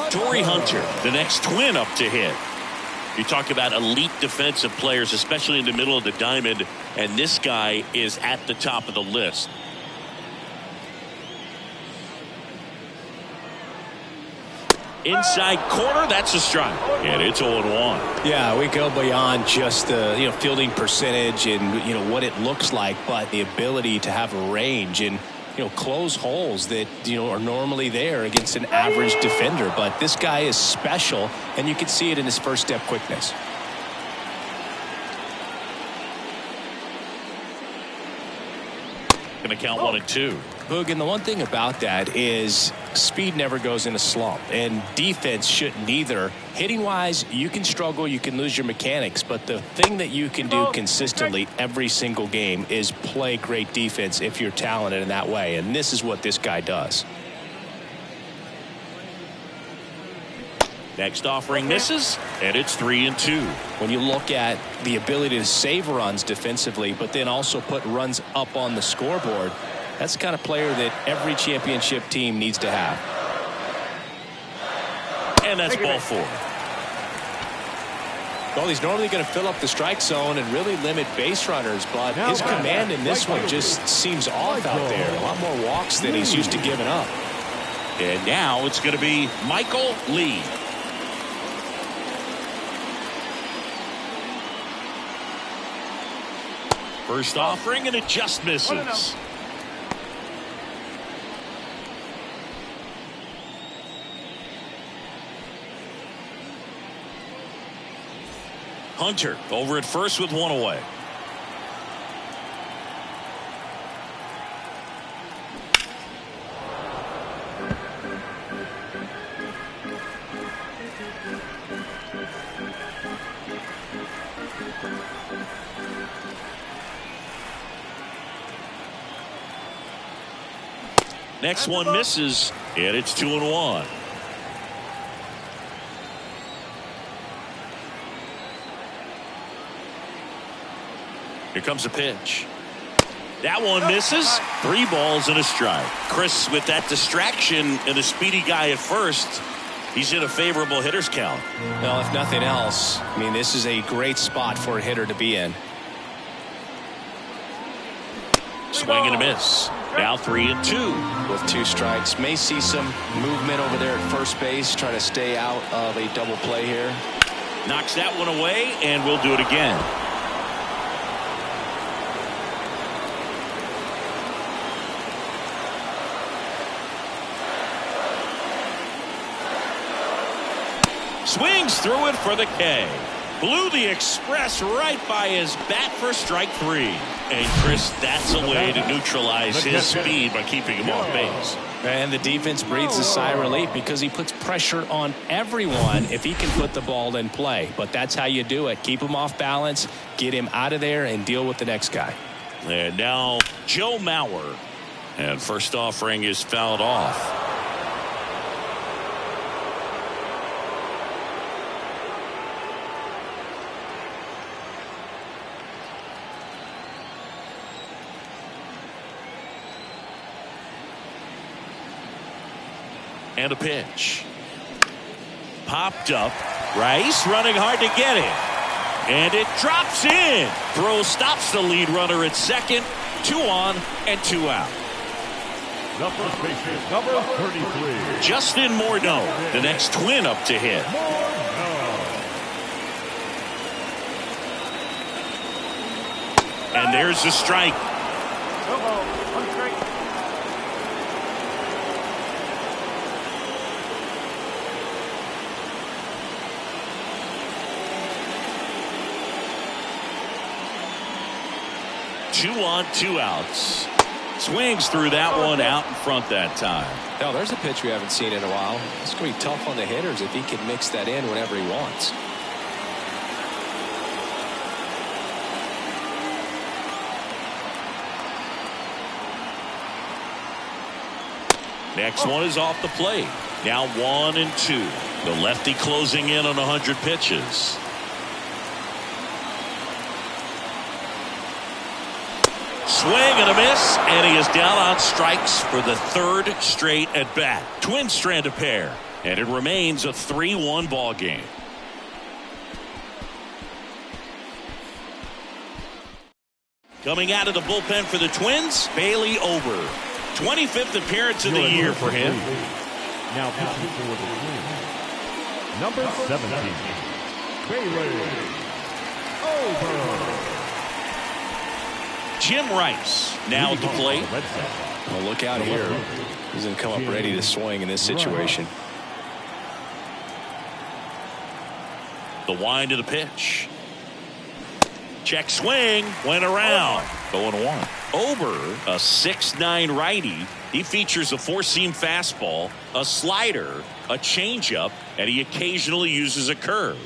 Torrey Hunter, the next Twin up to hit. You talk about elite defensive players, especially in the middle of the diamond, and this guy is at the top of the list. Inside corner, that's a strike, and it's 0-1. Yeah, we go beyond just the fielding percentage and what it looks like, but the ability to have a range and close holes that are normally there against an average defender. But this guy is special, and you can see it in his first step quickness. Going to count 1 and 2. Boog, and the one thing about that is speed never goes in a slump, and defense shouldn't either. Hitting wise, you can struggle, you can lose your mechanics, but the thing that you can do consistently every single game is play great defense if you're talented in that way, and this is what this guy does. Next offering misses, and it's 3 and 2. When you look at the ability to save runs defensively, but then also put runs up on the scoreboard, that's the kind of player that every championship team needs to have. And that's ball 4. Well, he's normally going to fill up the strike zone and really limit base runners, but his command in this one just seems off out there. A lot more walks than he's used to giving up. And now it's going to be Michael Lee. First offering, and it just misses. Hunter over at first with 1 away. Next one misses, and it's 2 and 1. Here comes a pitch. That one misses. 3 balls and a strike. Chris, with that distraction and the speedy guy at first, he's in a favorable hitter's count. Well, if nothing else, I mean, this is a great spot for a hitter to be in. Swing and a miss. Now 3 and 2. With 2 strikes. May see some movement over there at first base. Try to stay out of a double play here. Knocks that one away, and we'll do it again. Swings through it for the K. Blew the express right by his bat for strike 3. And Chris, that's a way to neutralize his speed by keeping him off base. And the defense breathes a sigh of relief because he puts pressure on everyone if he can put the ball in play. But that's how you do it. Keep him off balance, get him out of there, and deal with the next guy. And now Joe Mauer. And first offering is fouled off. And a pitch. Popped up. Rice running hard to get it. And it drops in. Throw stops the lead runner at second. 2 on and 2 out. The first baseman, number 33. Justin Morneau, the next Twin up to hit. And there's the strike. No ball, 1 strike. 2 on 2 outs. Swings through that one out in front that time. Now there's a pitch we haven't seen in a while. It's going to be tough on the hitters if he can mix that in whenever he wants. Next one is off the plate. Now 1-2. The lefty closing in on 100 pitches. Swing and a miss, and he is down on strikes for the 3rd straight at bat. Twins strand a pair, and it remains a 3-1 ball game. Coming out of the bullpen for the Twins, Bailey Ober. 25th appearance of the year for him. Now pitching for the Twins, number 17, Bailey Ober. Jim Rice now at the plate. Well, look out here. He's going to come up ready to swing in this situation. The wind of the pitch. Check swing. Went around. 0-1. Ober, a 6'9" righty. He features a 4-seam fastball, a slider, a changeup, and he occasionally uses a curve.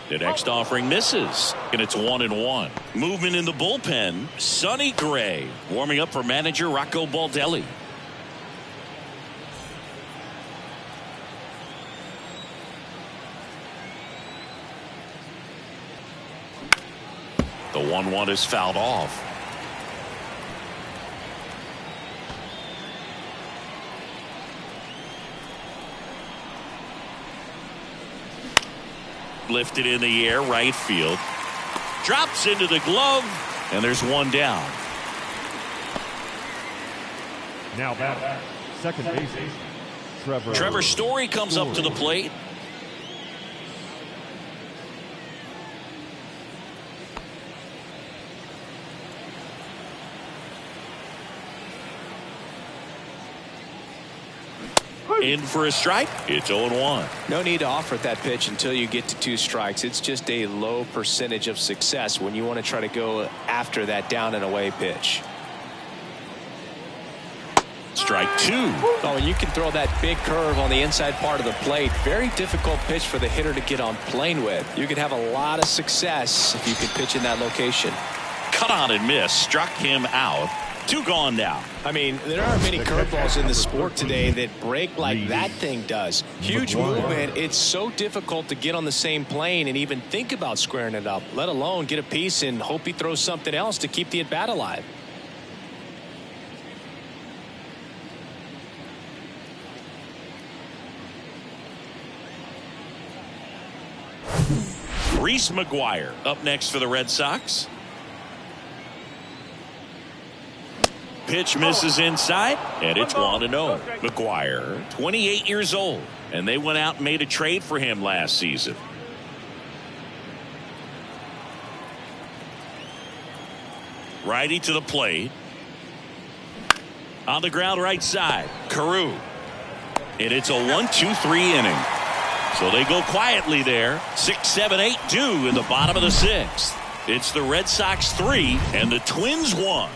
The next offering misses, and it's 1-1. Movement in the bullpen. Sonny Gray warming up for manager Rocco Baldelli. The 1-1 is fouled off. Lifted in the air, right field. Drops into the glove, and there's one down. Now back, second baseman, Trevor Story comes up to the plate. In for a strike. It's 0-1. No need to offer that pitch until you get to 2 strikes. It's just a low percentage of success when you want to try to go after that down and away pitch. Strike 2. Oh, and you can throw that big curve on the inside part of the plate. Very difficult pitch for the hitter to get on plane with. You can have a lot of success if you can pitch in that location. Cut on and miss. Struck him out. 2 gone now. I mean, there aren't many curveballs in the sport today that break like that thing does. Huge movement. It's so difficult to get on the same plane and even think about squaring it up, let alone get a piece and hope he throws something else to keep the at bat alive. Reese McGuire up next for the Red Sox. Pitch misses inside, and it's 1-0. McGuire, 28 years old, and they went out and made a trade for him last season. Righty to the plate. On the ground right side, Carew. And it's a 1-2-3 inning. So they go quietly there. 6, 7, 8 due in the bottom of the 6th. It's the Red Sox 3 and the Twins 1.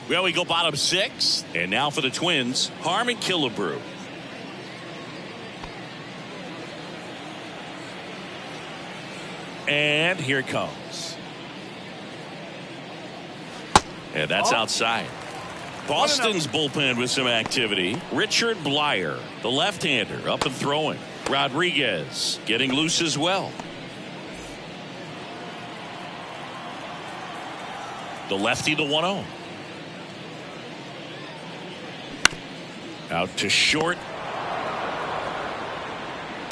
Well, we go bottom 6, and now for the Twins, Harmon Killebrew. And here it comes. And that's outside. Boston's bullpen with some activity. Richard Blyer, the left-hander, up and throwing. Rodriguez getting loose as well. The lefty, the 1-0. Out to short.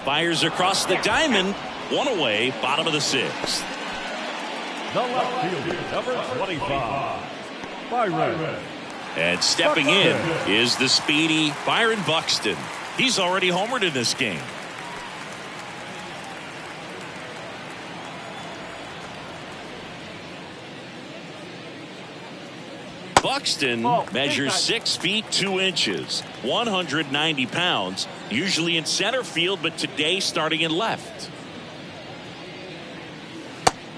Fires across the diamond. One away, bottom of the 6th. The left fielder, number 25, Byron. And stepping in is the speedy Byron Buxton. He's already homered in this game. Buxton measures 6 feet 2 inches, 190 pounds, Usually in center field, but today starting in left.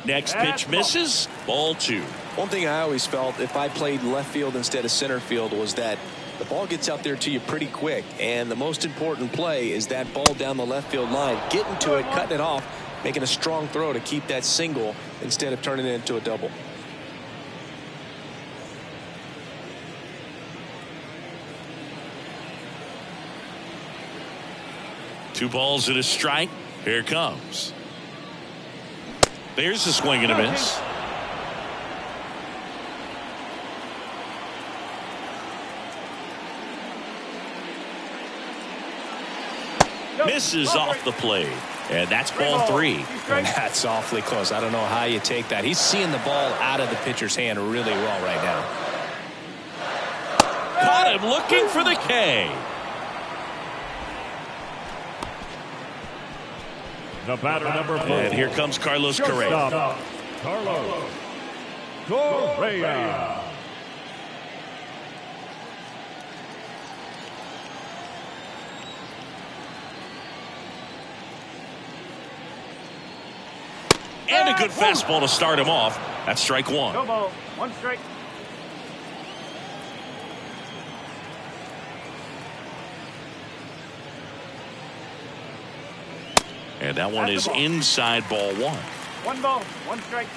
Next pitch misses. Ball 2. One thing I always felt if I played left field instead of center field was that the ball gets out there to you pretty quick. And the most important play is that ball down the left field line. Getting to it, cutting it off, making a strong throw to keep that single instead of turning it into a double. Two balls and a strike. Here it comes. There's a swing and a miss. Misses off the plate. And that's ball 3. And that's awfully close. I don't know how you take that. He's seeing the ball out of the pitcher's hand really well right now. Caught him looking for the K. The batter, number 4. And here comes Carlos Correa. Shortstop, Carlos Correa. And a good fastball to start him off. That's strike 1. No ball. 1 strike. And that one is inside ball 1. 1 ball. 1 strike.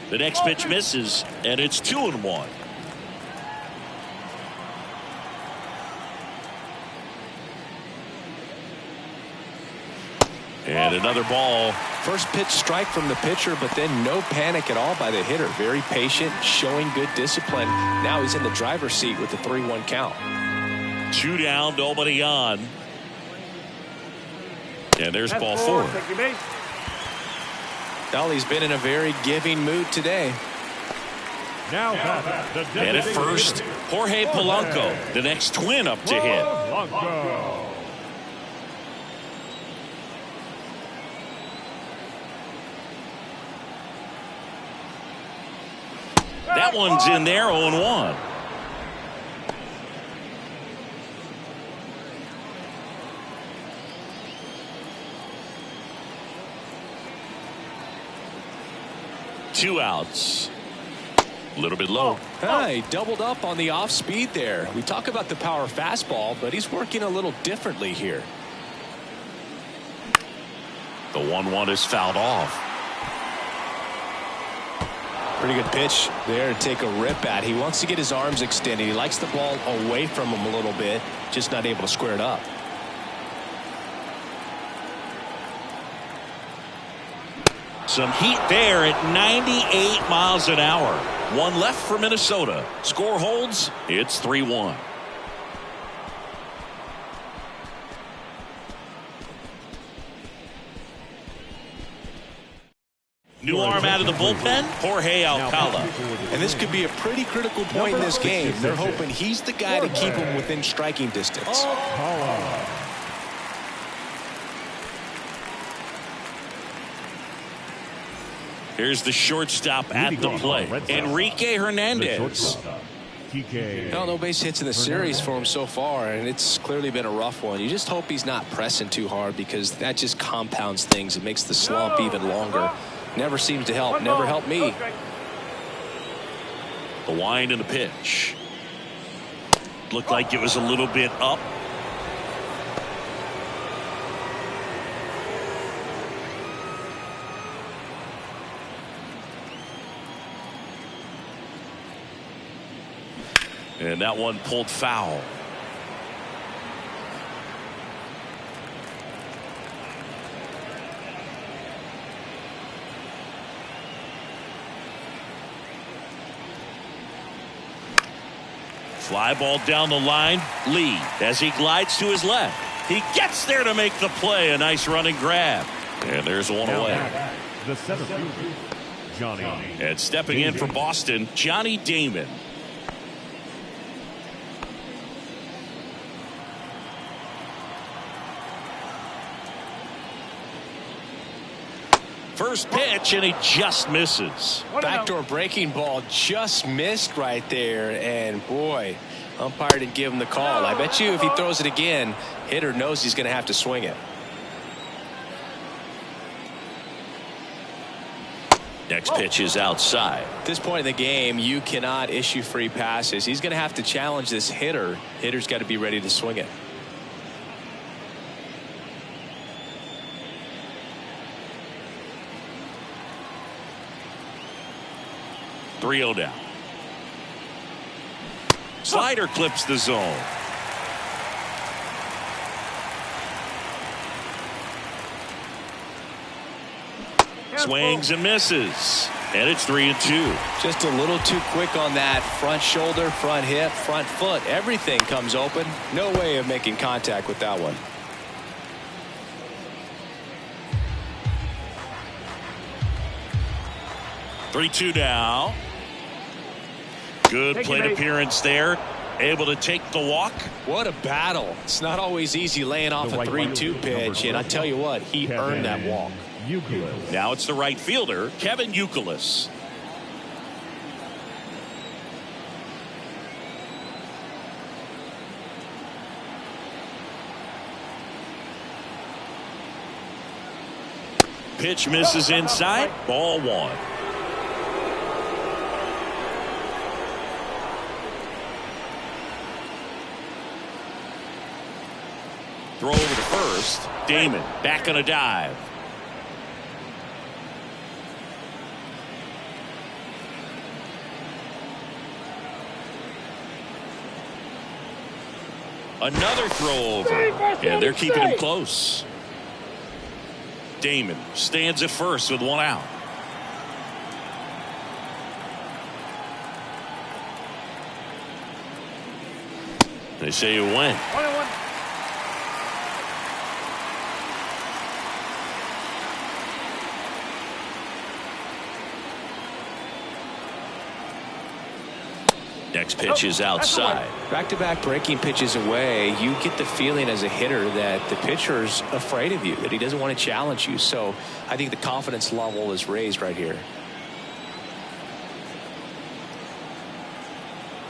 The next pitch misses, and it's 2-1. And another ball. First pitch strike from the pitcher, but then no panic at all by the hitter. Very patient, showing good discipline. Now he's in the driver's seat with the 3-1 count. 2 down, nobody on. And there's ball 4. Take your base. Dolly's been in a very giving mood today. Now And at first, Jorge Polanco, the next Twin up to hit. Polanco. That one's in there, 0-1. Two outs. A little bit low. He doubled up on the off speed there. We talk about the power fastball, but he's working a little differently here. The 1-1 is fouled off. Pretty good pitch there to take a rip at. He wants to get his arms extended. He likes the ball away from him a little bit, just not able to square it up. Some heat there at 98 miles an hour. One left for Minnesota. Score holds. It's 3-1. New arm out of the bullpen, Jorge Alcala. And this could be a pretty critical point in this game. They're hoping he's the guy to keep him within striking distance. Here's the shortstop at the plate, Enrique Hernandez. Well, no base hits in the series for him so far, and it's clearly been a rough one. You just hope he's not pressing too hard, because that just compounds things. It makes the slump even longer. Never seems to help. Never helped me. The wind and the pitch. Looked like it was a little bit up. And that one pulled foul. Fly ball down the line. Lee, as he glides to his left. He gets there to make the play. A nice running grab. And there's one away. The center fielder, Johnny. And stepping in for Boston, Johnny Damon. First pitch, and he just misses. Backdoor breaking ball just missed right there, and boy, umpire didn't give him the call. I bet you if he throws it again, hitter knows he's going to have to swing it. Next pitch is outside. At this point in the game, you cannot issue free passes. He's going to have to challenge this hitter. Hitter's got to be ready to swing it. .3-0 down. Slider clips the zone. Swings and misses. And it's 3-2. Just a little too quick on that front shoulder, front hip, front foot. Everything comes open. No way of making contact with that one. .3-2 now. Good plate appearance there. Able to take the walk. What a battle. It's not always easy laying off a 3-2 pitch, and I tell you what, he earned that walk. Youkilis. Now it's the right fielder, Kevin Youkilis. Pitch misses inside. Ball 1. Throw over to first. Damon back on a dive. Another throw over. And they're keeping him close. Damon stands at first with 1 out. They say you win. 1-1. Next pitch is outside. Back-to-back breaking pitches away, you get the feeling as a hitter that the pitcher's afraid of you, that he doesn't want to challenge you. So I think the confidence level is raised right here.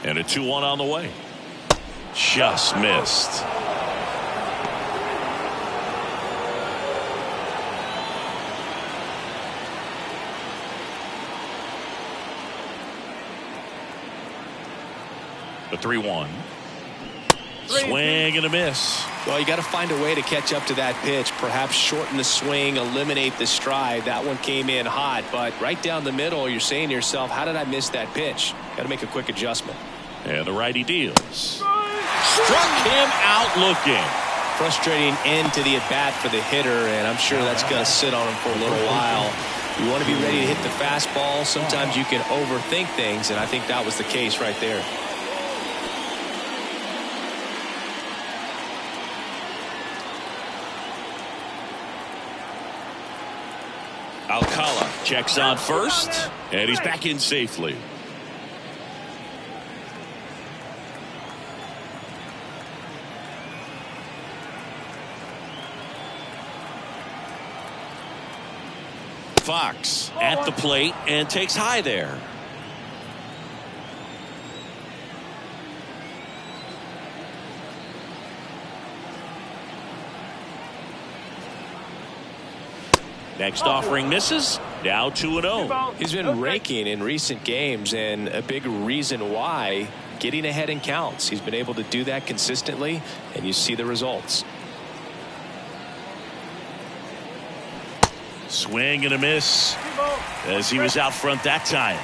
And a 2-1 on the way. Just missed. The 3-1. Swing and a miss. Well, you got to find a way to catch up to that pitch. Perhaps shorten the swing, eliminate the stride. That one came in hot, but right down the middle, you're saying to yourself, how did I miss that pitch? Got to make a quick adjustment. And the righty deals. Struck him out looking. Frustrating end to the at-bat for the hitter, and I'm sure that's going to sit on him for a little while. You want to be ready to hit the fastball. Sometimes you can overthink things, and I think that was the case right there. Alcala checks on first, and he's back in safely. Fox at the plate and takes high there. Next offering misses. Now 2-0. He's been raking in recent games, and a big reason why, getting ahead in counts. He's been able to do that consistently, and you see the results. Swing and a miss as he was out front that time.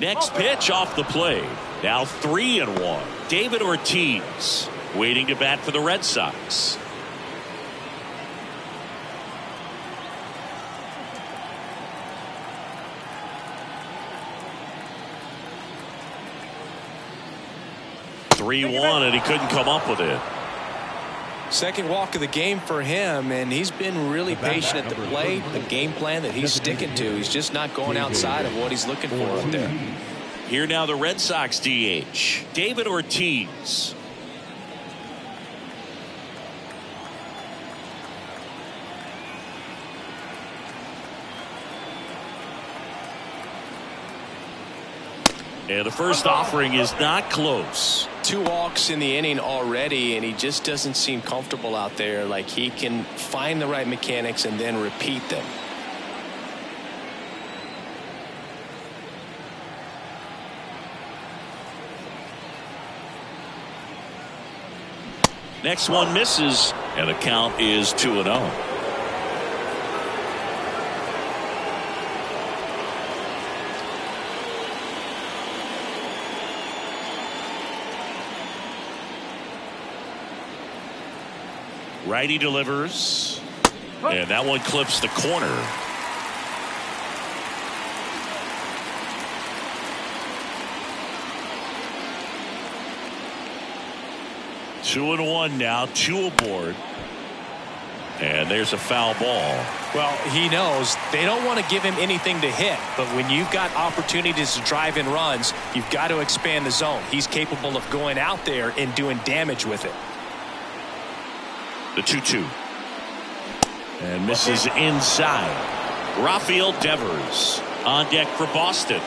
Next pitch off the plate. Now 3-1. David Ortiz waiting to bat for the Red Sox. .3-1, and he couldn't come up with it. Second walk of the game for him, and he's been really patient at the plate. A game plan that he's sticking to. He's just not going outside of what he's looking for up there. Here now the Red Sox DH, David Ortiz. And the first offering is not close. 2 walks in the inning already, and he just doesn't seem comfortable out there. Like he can find the right mechanics and then repeat them. Next one misses, and the count is 2-0. Righty delivers, and that one clips the corner. Two and one now, 2 aboard. And there's a foul ball. Well, he knows they don't want to give him anything to hit, but when you've got opportunities to drive in runs, you've got to expand the zone. He's capable of going out there and doing damage with it. The 2-2. And misses inside. Rafael Devers on deck for Boston.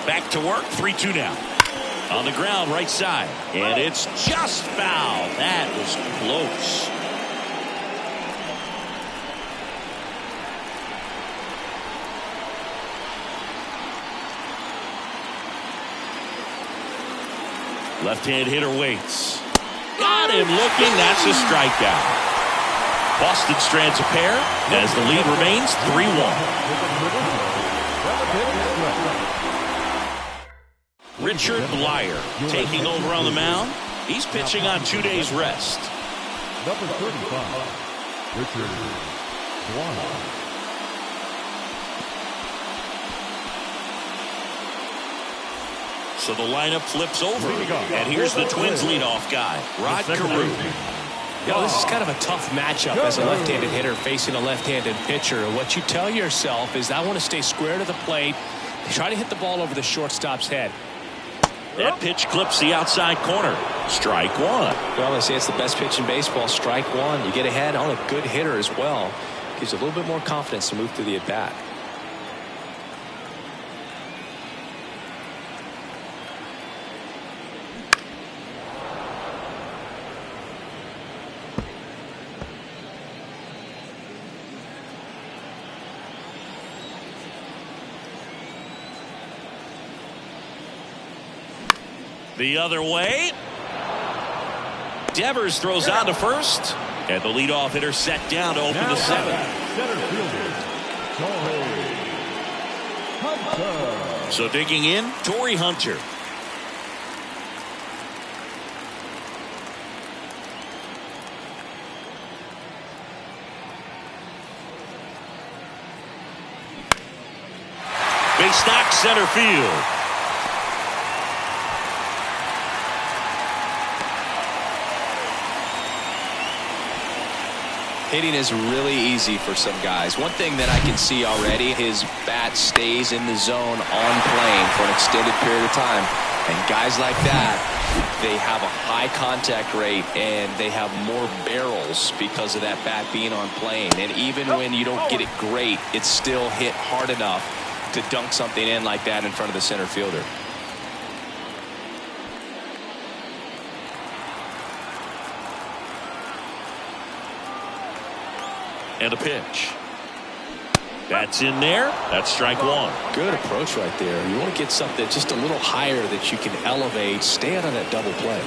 Back to work, 3-2 now. On the ground, right side. And it's just foul. That was close. Left-hand hitter waits. Got him looking. That's a strikeout. Boston strands a pair as the lead remains 3-1. Richard Blyer taking over on the mound. He's pitching on 2 days rest. Number 35, Richard Blyer. So the lineup flips over, and here's the Twins leadoff guy, Rod Carew. You know, this is kind of a tough matchup as a left-handed hitter facing a left-handed pitcher. What you tell yourself is, I want to stay square to the plate, try to hit the ball over the shortstop's head. That pitch clips the outside corner. Strike one. Well, they say it's the best pitch in baseball. Strike one. You get ahead on a good hitter as well. Gives you a little bit more confidence to move through the at-bat. The other way. Devers throws on to first. And the leadoff hitter set down to open the 7th. So digging in, Torrey Hunter. Base knock center field. Hitting is really easy for some guys. One thing that I can see already, his bat stays in the zone on plane for an extended period of time. And guys like that, they have a high contact rate and they have more barrels because of that bat being on plane. And even when you don't get it great, it's still hit hard enough to dunk something in like that in front of the center fielder. And a pitch. That's in there. That's strike one. Good approach right there. You want to get something just a little higher that you can elevate. Stay out of that double play.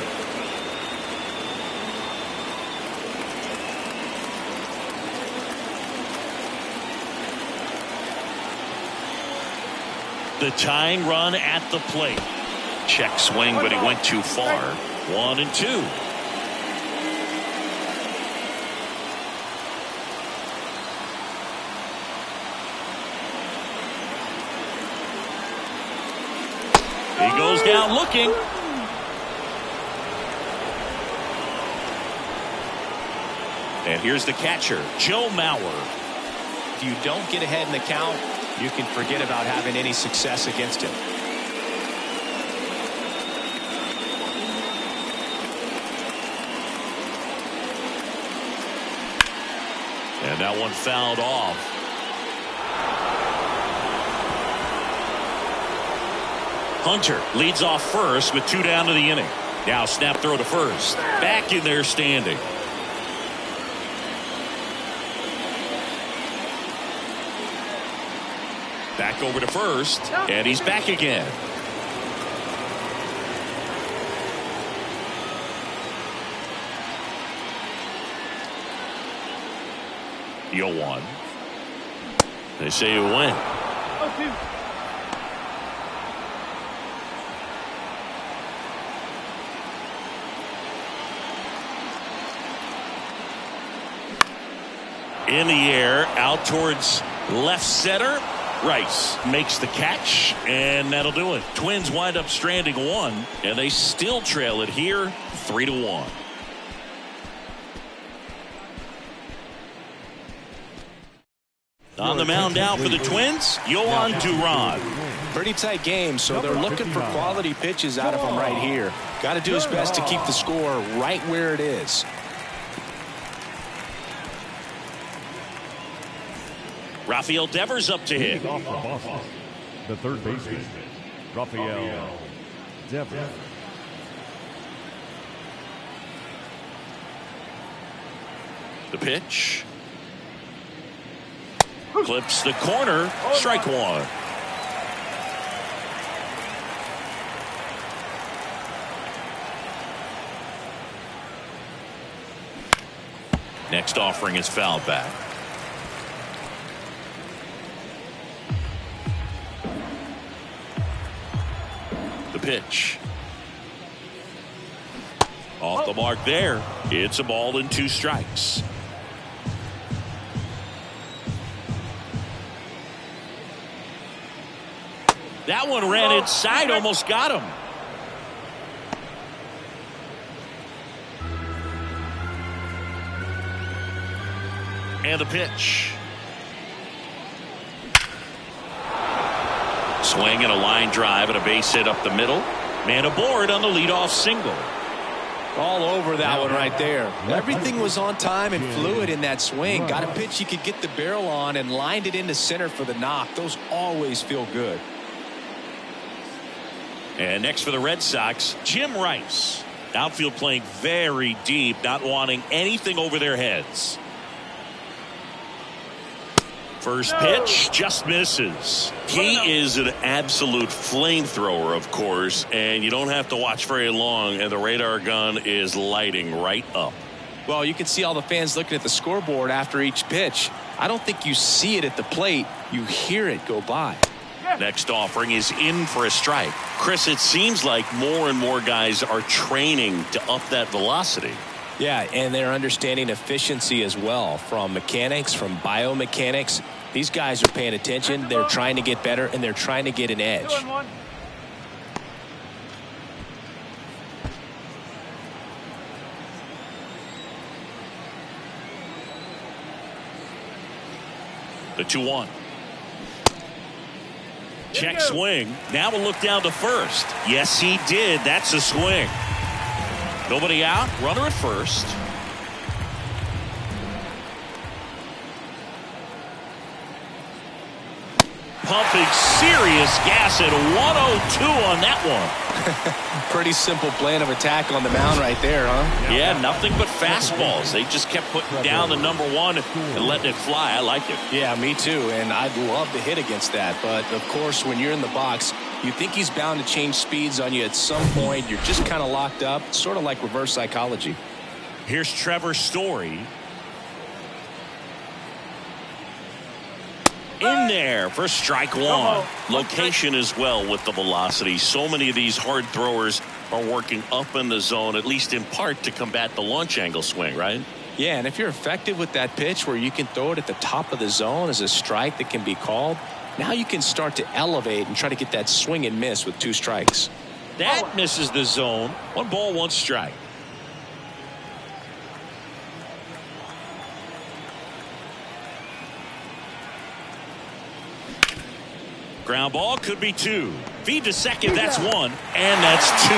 The tying run at the plate. Check swing, but he went too far. 1-2. He goes down looking. And here's the catcher, Joe Mauer. If you don't get ahead in the count, you can forget about having any success against him. And that one fouled off. Hunter leads off first with 2 down to the inning. Now snap throw to first. Back in there standing. Back over to first. And he's back again. The 0-1. They say you win. 0-2. In the air, out towards left center. Rice makes the catch, and that'll do it. Twins wind up stranding 1, and they still trail it here 3-1. On the mound now for the Twins, Yohan Duran. Pretty tight game, so they're looking for quality pitches out of him right here. Got to do his best to keep the score right where it is. Rafael Devers up to hit. Off for Boston, the third baseman, Rafael Devers. The pitch. Clips the corner. Strike 1. Next offering is fouled back. The pitch. Off the mark there. It's a ball and 2 strikes. That one ran inside, almost got him. And the pitch. Swing and a line drive and a base hit up the middle. Man aboard on the leadoff single. All over that one right there. Everything was on time and fluid in that swing. Got a pitch you could get the barrel on and lined it into center for the knock. Those always feel good. And next for the Red Sox, Jim Rice. Outfield playing very deep, not wanting anything over their heads. First pitch just misses. He is an absolute flamethrower, of course, and you don't have to watch very long, and the radar gun is lighting right up. Well, you can see all the fans looking at the scoreboard after each pitch. I don't think you see it at the plate. You hear it go by. Next offering is in for a strike. Chris, it seems like more and more guys are training to up that velocity. Yeah, and they're understanding efficiency as well, from mechanics, from biomechanics. These guys are paying attention. They're trying to get better, and they're trying to get an edge. 2-1. The 2-1. Check swing. Now we'll look down to first. Yes, he did. That's a swing. Nobody out. Runner at first. Pumping serious gas at 102 on that one. Pretty simple plan of attack on the mound right there, huh? Yeah, nothing but fastballs. They just kept putting down the number 1 and letting it fly. I like it. Yeah, me too, and I'd love to hit against that. But, of course, when you're in the box, you think he's bound to change speeds on you at some point. You're just kind of locked up, sort of like reverse psychology. Here's Trevor Story. In there for strike 1. Location as well with the velocity. So many of these hard throwers are working up in the zone, at least in part to combat the launch angle swing, right? Yeah, and if you're effective with that pitch where you can throw it at the top of the zone as a strike that can be called, Now you can start to elevate and try to get that swing and miss with 2 strikes. That misses the zone. 1 ball, 1 strike. Ground ball could be 2. Feed to second, that's 1, and that's 2.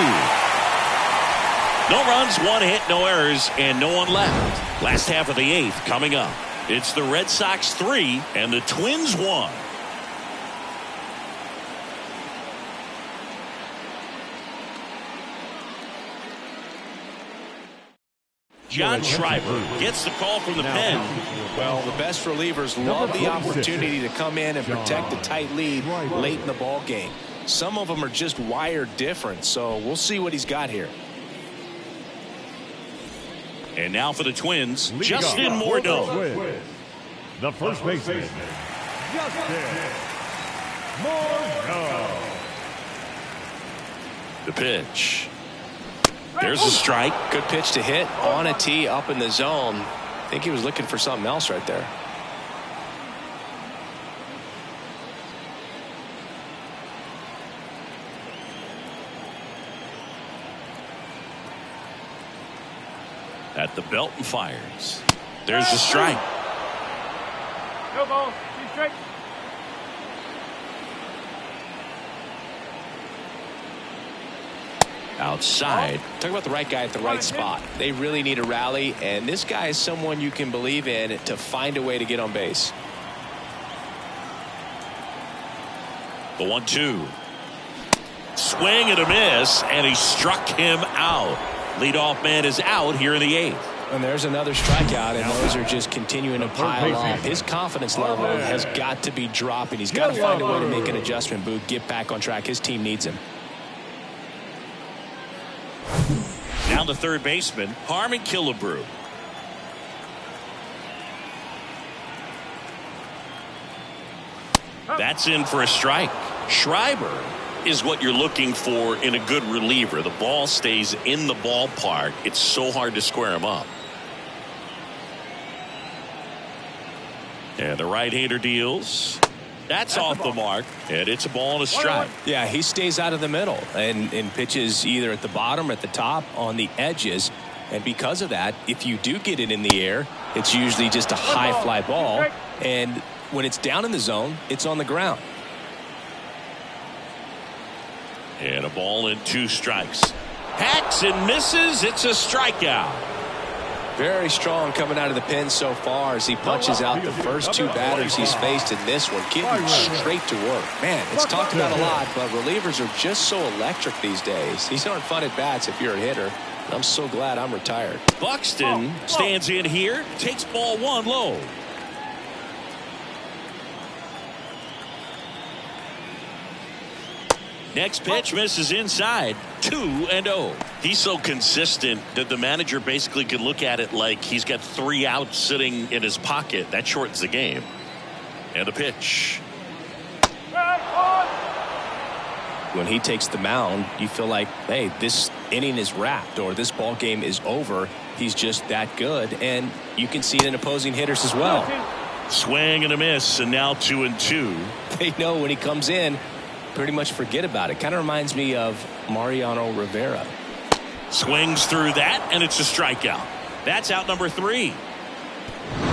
No runs, 1 hit, no errors, and no one left. Last half of the 8th coming up. It's the Red Sox 3 and the Twins 1. John Schreiber gets the call from the pen. Well, the best relievers love the opportunity to come in and protect a tight lead late in the ball game. Some of them are just wired different, so we'll see what he's got here. And now for the Twins, Justin Morneau. The first baseman, Justin Morneau. The pitch. There's a strike. Good pitch to hit on a tee up in the zone. I think he was looking for something else right there. At the belt and fires. There's a strike. No ball. 2 strikes. Outside. Talk about the right guy at the right spot. They really need a rally, and this guy is someone you can believe in to find a way to get on base. The 1-2. Swing and a miss, and he struck him out. Leadoff man is out here in the 8th. And there's another strikeout, and those are just continuing to pile up. His confidence level has got to be dropping. He's got to find a way to make an adjustment, Boog, get back on track. His team needs him. Now the third baseman, Harmon Killebrew. That's in for a strike. Schreiber is what you're looking for in a good reliever. The ball stays in the ballpark. It's so hard to square him up. And the right-hander deals. That's off the mark, and it's a ball and a strike. Yeah, he stays out of the middle and pitches either at the bottom or at the top on the edges. And because of that, if you do get it in the air, it's usually just a high fly ball. And when it's down in the zone, it's on the ground. And a ball and 2 strikes. Hacks and misses. It's a strikeout. Very strong coming out of the pen so far as he punches out the first 2 batters he's faced in this one, getting straight to work. Man, it's talked about a lot, but relievers are just so electric these days. These aren't fun at bats if you're a hitter. I'm so glad I'm retired. Buxton stands in here, takes ball 1 low. Next pitch misses inside. 2-0. He's so consistent that the manager basically could look at it like he's got 3 outs sitting in his pocket. That shortens the game. And a pitch. When he takes the mound, you feel like, hey, this inning is wrapped or this ball game is over. He's just that good, and you can see it in opposing hitters as well. Swing and a miss, and now 2-2. They know when he comes in, pretty much forget about it. Kind of reminds me of Mariano Rivera. Swings through that, and it's a strikeout. That's out number 3.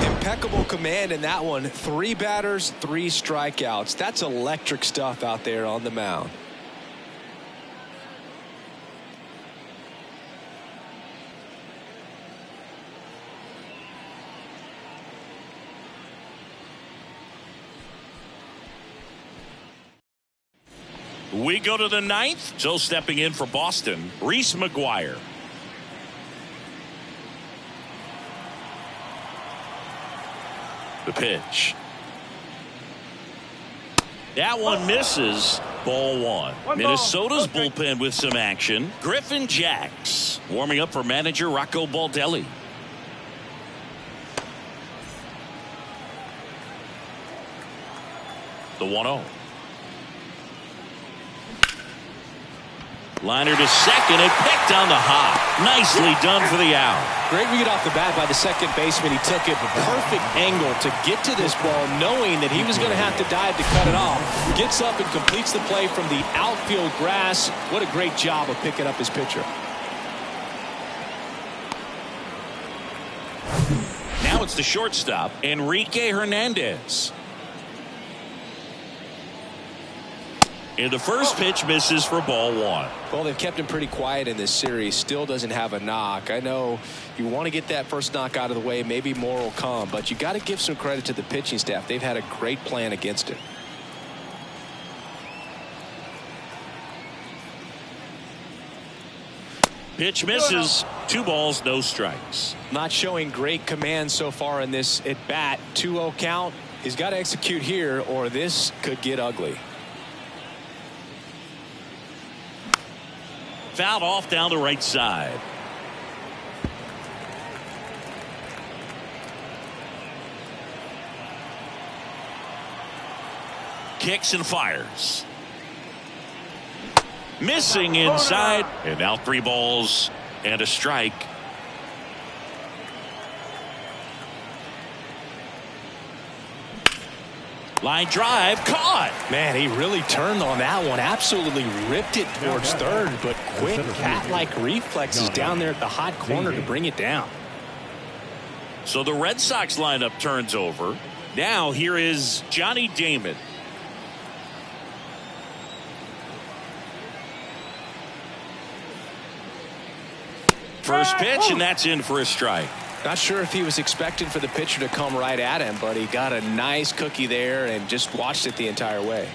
Impeccable command in that one. 3 batters, 3 strikeouts. That's electric stuff out there on the mound. We go to the 9th. So stepping in for Boston, Reese McGuire. The pitch. That one misses. Ball 1. Minnesota's bullpen with some action. Griffin Jax warming up for manager Rocco Baldelli. The 1-0. Liner to second and picked on the hop. Nicely done for the out. Great read off the bat by the second baseman. He took it perfect angle to get to this ball, knowing that he was going to have to dive to cut it off. Gets up and completes the play from the outfield grass. What a great job of picking up his pitcher. Now it's the shortstop, Enrique Hernandez. And the first pitch misses for ball one. Well, they've kept him pretty quiet in this series. Still doesn't have a knock. I know you want to get that first knock out of the way. Maybe more will come, but you got to give some credit to the pitching staff. They've had a great plan against it. Pitch misses. 2 balls, no strikes. Not showing great command so far in this at bat. 2-0 count. He's got to execute here, or this could get ugly. Fouled off down the right side. Kicks and fires. Missing inside, and now 3 balls and a strike. Line drive caught. Man, he really turned on that one. Absolutely ripped it towards third, but quick cat-like reflexes down there at the hot corner to bring it down. So the Red Sox lineup turns over. Now here is Johnny Damon. First pitch, and that's in for a strike. Not sure if he was expecting for the pitcher to come right at him, but he got a nice cookie there and just watched it the entire way.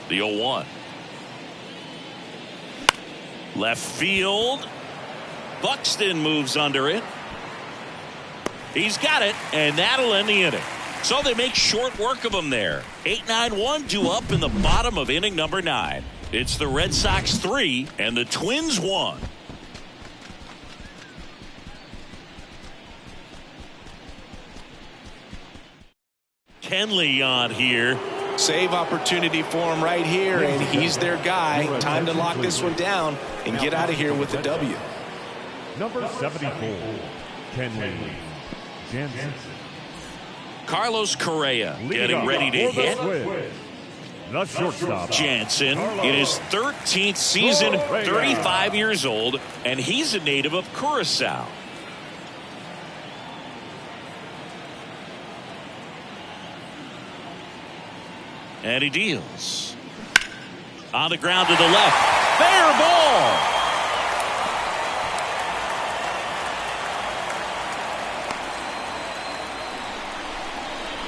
The 0-1. Left field. Buxton moves under it. He's got it, and that'll end the inning. So they make short work of him there. 8-9-1 due up in the bottom of inning number 9. It's the Red Sox 3 and the Twins 1. Kenley on here. Save opportunity for him right here, and he's their guy. Time to lock this one down and get out of here with the W. Number 74, Kenley Jansen. Carlos Correa getting ready to hit. The shortstop, Jansen in his 13th season, 35 years old, and he's a native of Curacao. And he deals. On the ground to the left. Fair ball.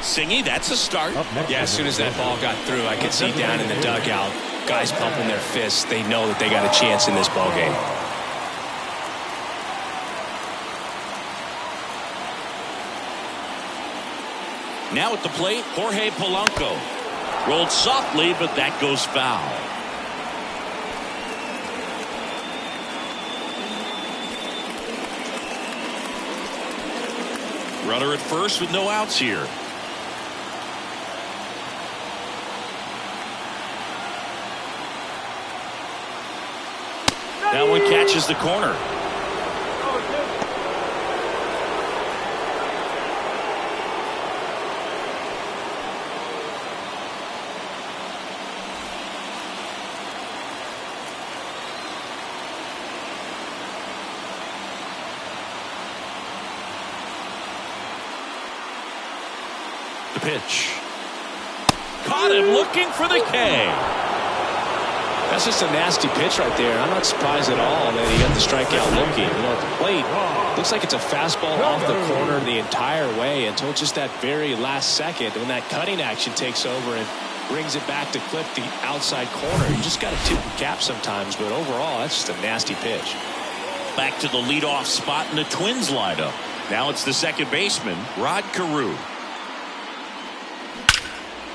Singy, that's a start. Yeah, as soon as that ball got through, I could see down in the dugout, guys pumping their fists. They know that they got a chance in this ball game. Now at the plate, Jorge Polanco. Rolled softly, but that goes foul. Runner at first with no outs here. That one catches the corner. The pitch. Caught him looking for the K. That's just a nasty pitch right there. I'm not surprised at all that he got the strikeout looking. You know, at the plate, looks like it's a fastball off the corner the entire way until just that very last second when that cutting action takes over and brings it back to clip the outside corner. You just got to tip your cap sometimes, but overall, that's just a nasty pitch. Back to the leadoff spot in the Twins lineup. Now it's the second baseman, Rod Carew.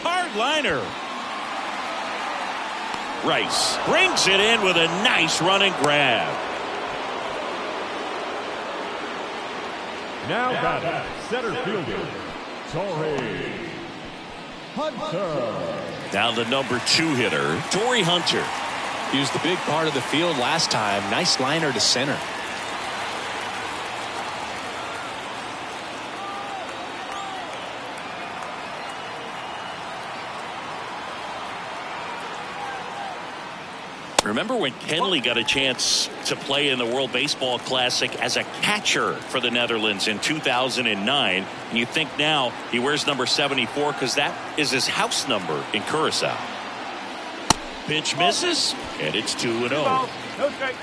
Hard liner. Rice brings it in with a nice running grab. now batting center fielder, Torrey Hunter. Now the number 2 hitter, Torrey Hunter. He was the big part of the field last time. Nice liner to center. Remember when Kenley got a chance to play in the World Baseball Classic as a catcher for the Netherlands in 2009? And you think now he wears number 74 because that is his house number in Curaçao. Pitch misses, and it's 2-0. No strike.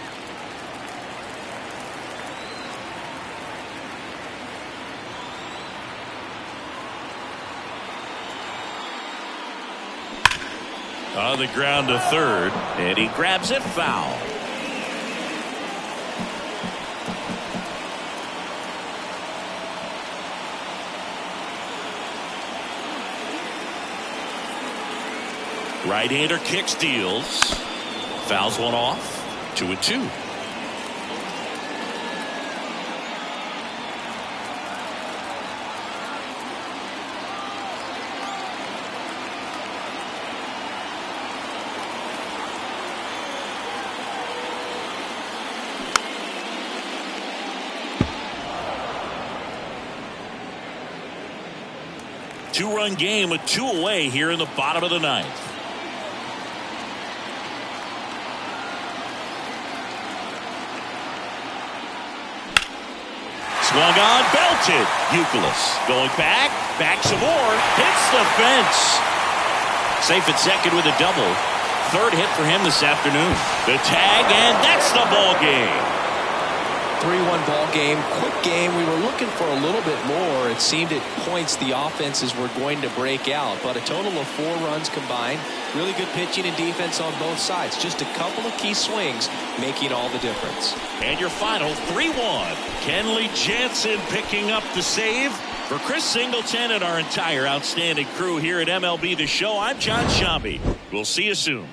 On the ground to third, and he grabs it foul. Right-hander kicks, deals. Fouls one off. 2-2. Two-run game with 2 away here in the bottom of the 9th. Swung on, belted. Youkilis going back some more, hits the fence. Safe at second with a double. 3rd hit for him this afternoon. The tag, and that's the ball game. 3-1 ball game, quick game. We were looking for a little bit more. It seemed at points the offenses were going to break out, but a total of 4 runs combined. Really good pitching and defense on both sides. Just a couple of key swings making all the difference. And your final 3-1. Kenley Jansen picking up the save. For Chris Singleton and our entire outstanding crew here at MLB The Show, I'm John Shambi. We'll see you soon.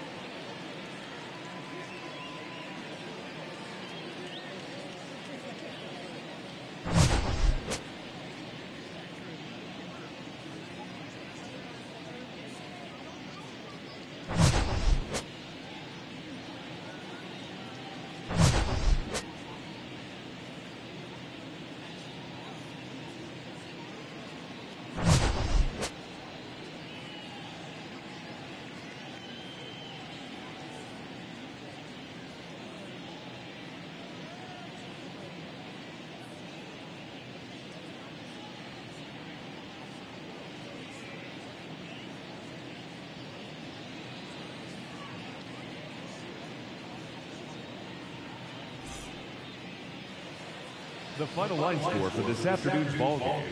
The final line score for this afternoon's ball game.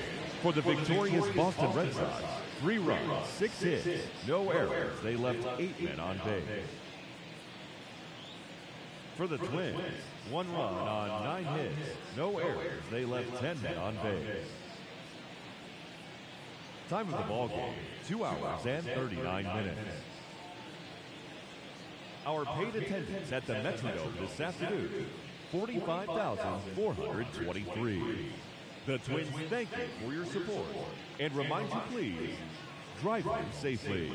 For the victorious Boston Red Sox, 3 runs, 6 hits, no errors. They left 8 men on base. For the Twins, 1 run on 9 hits, no errors. They left 10 men on base. Time of the ball game, 2 hours and 39 minutes. Our paid attendance at the Metrodome this afternoon, 45,423. The Twins thank you for your support and remind you, please drive home safely.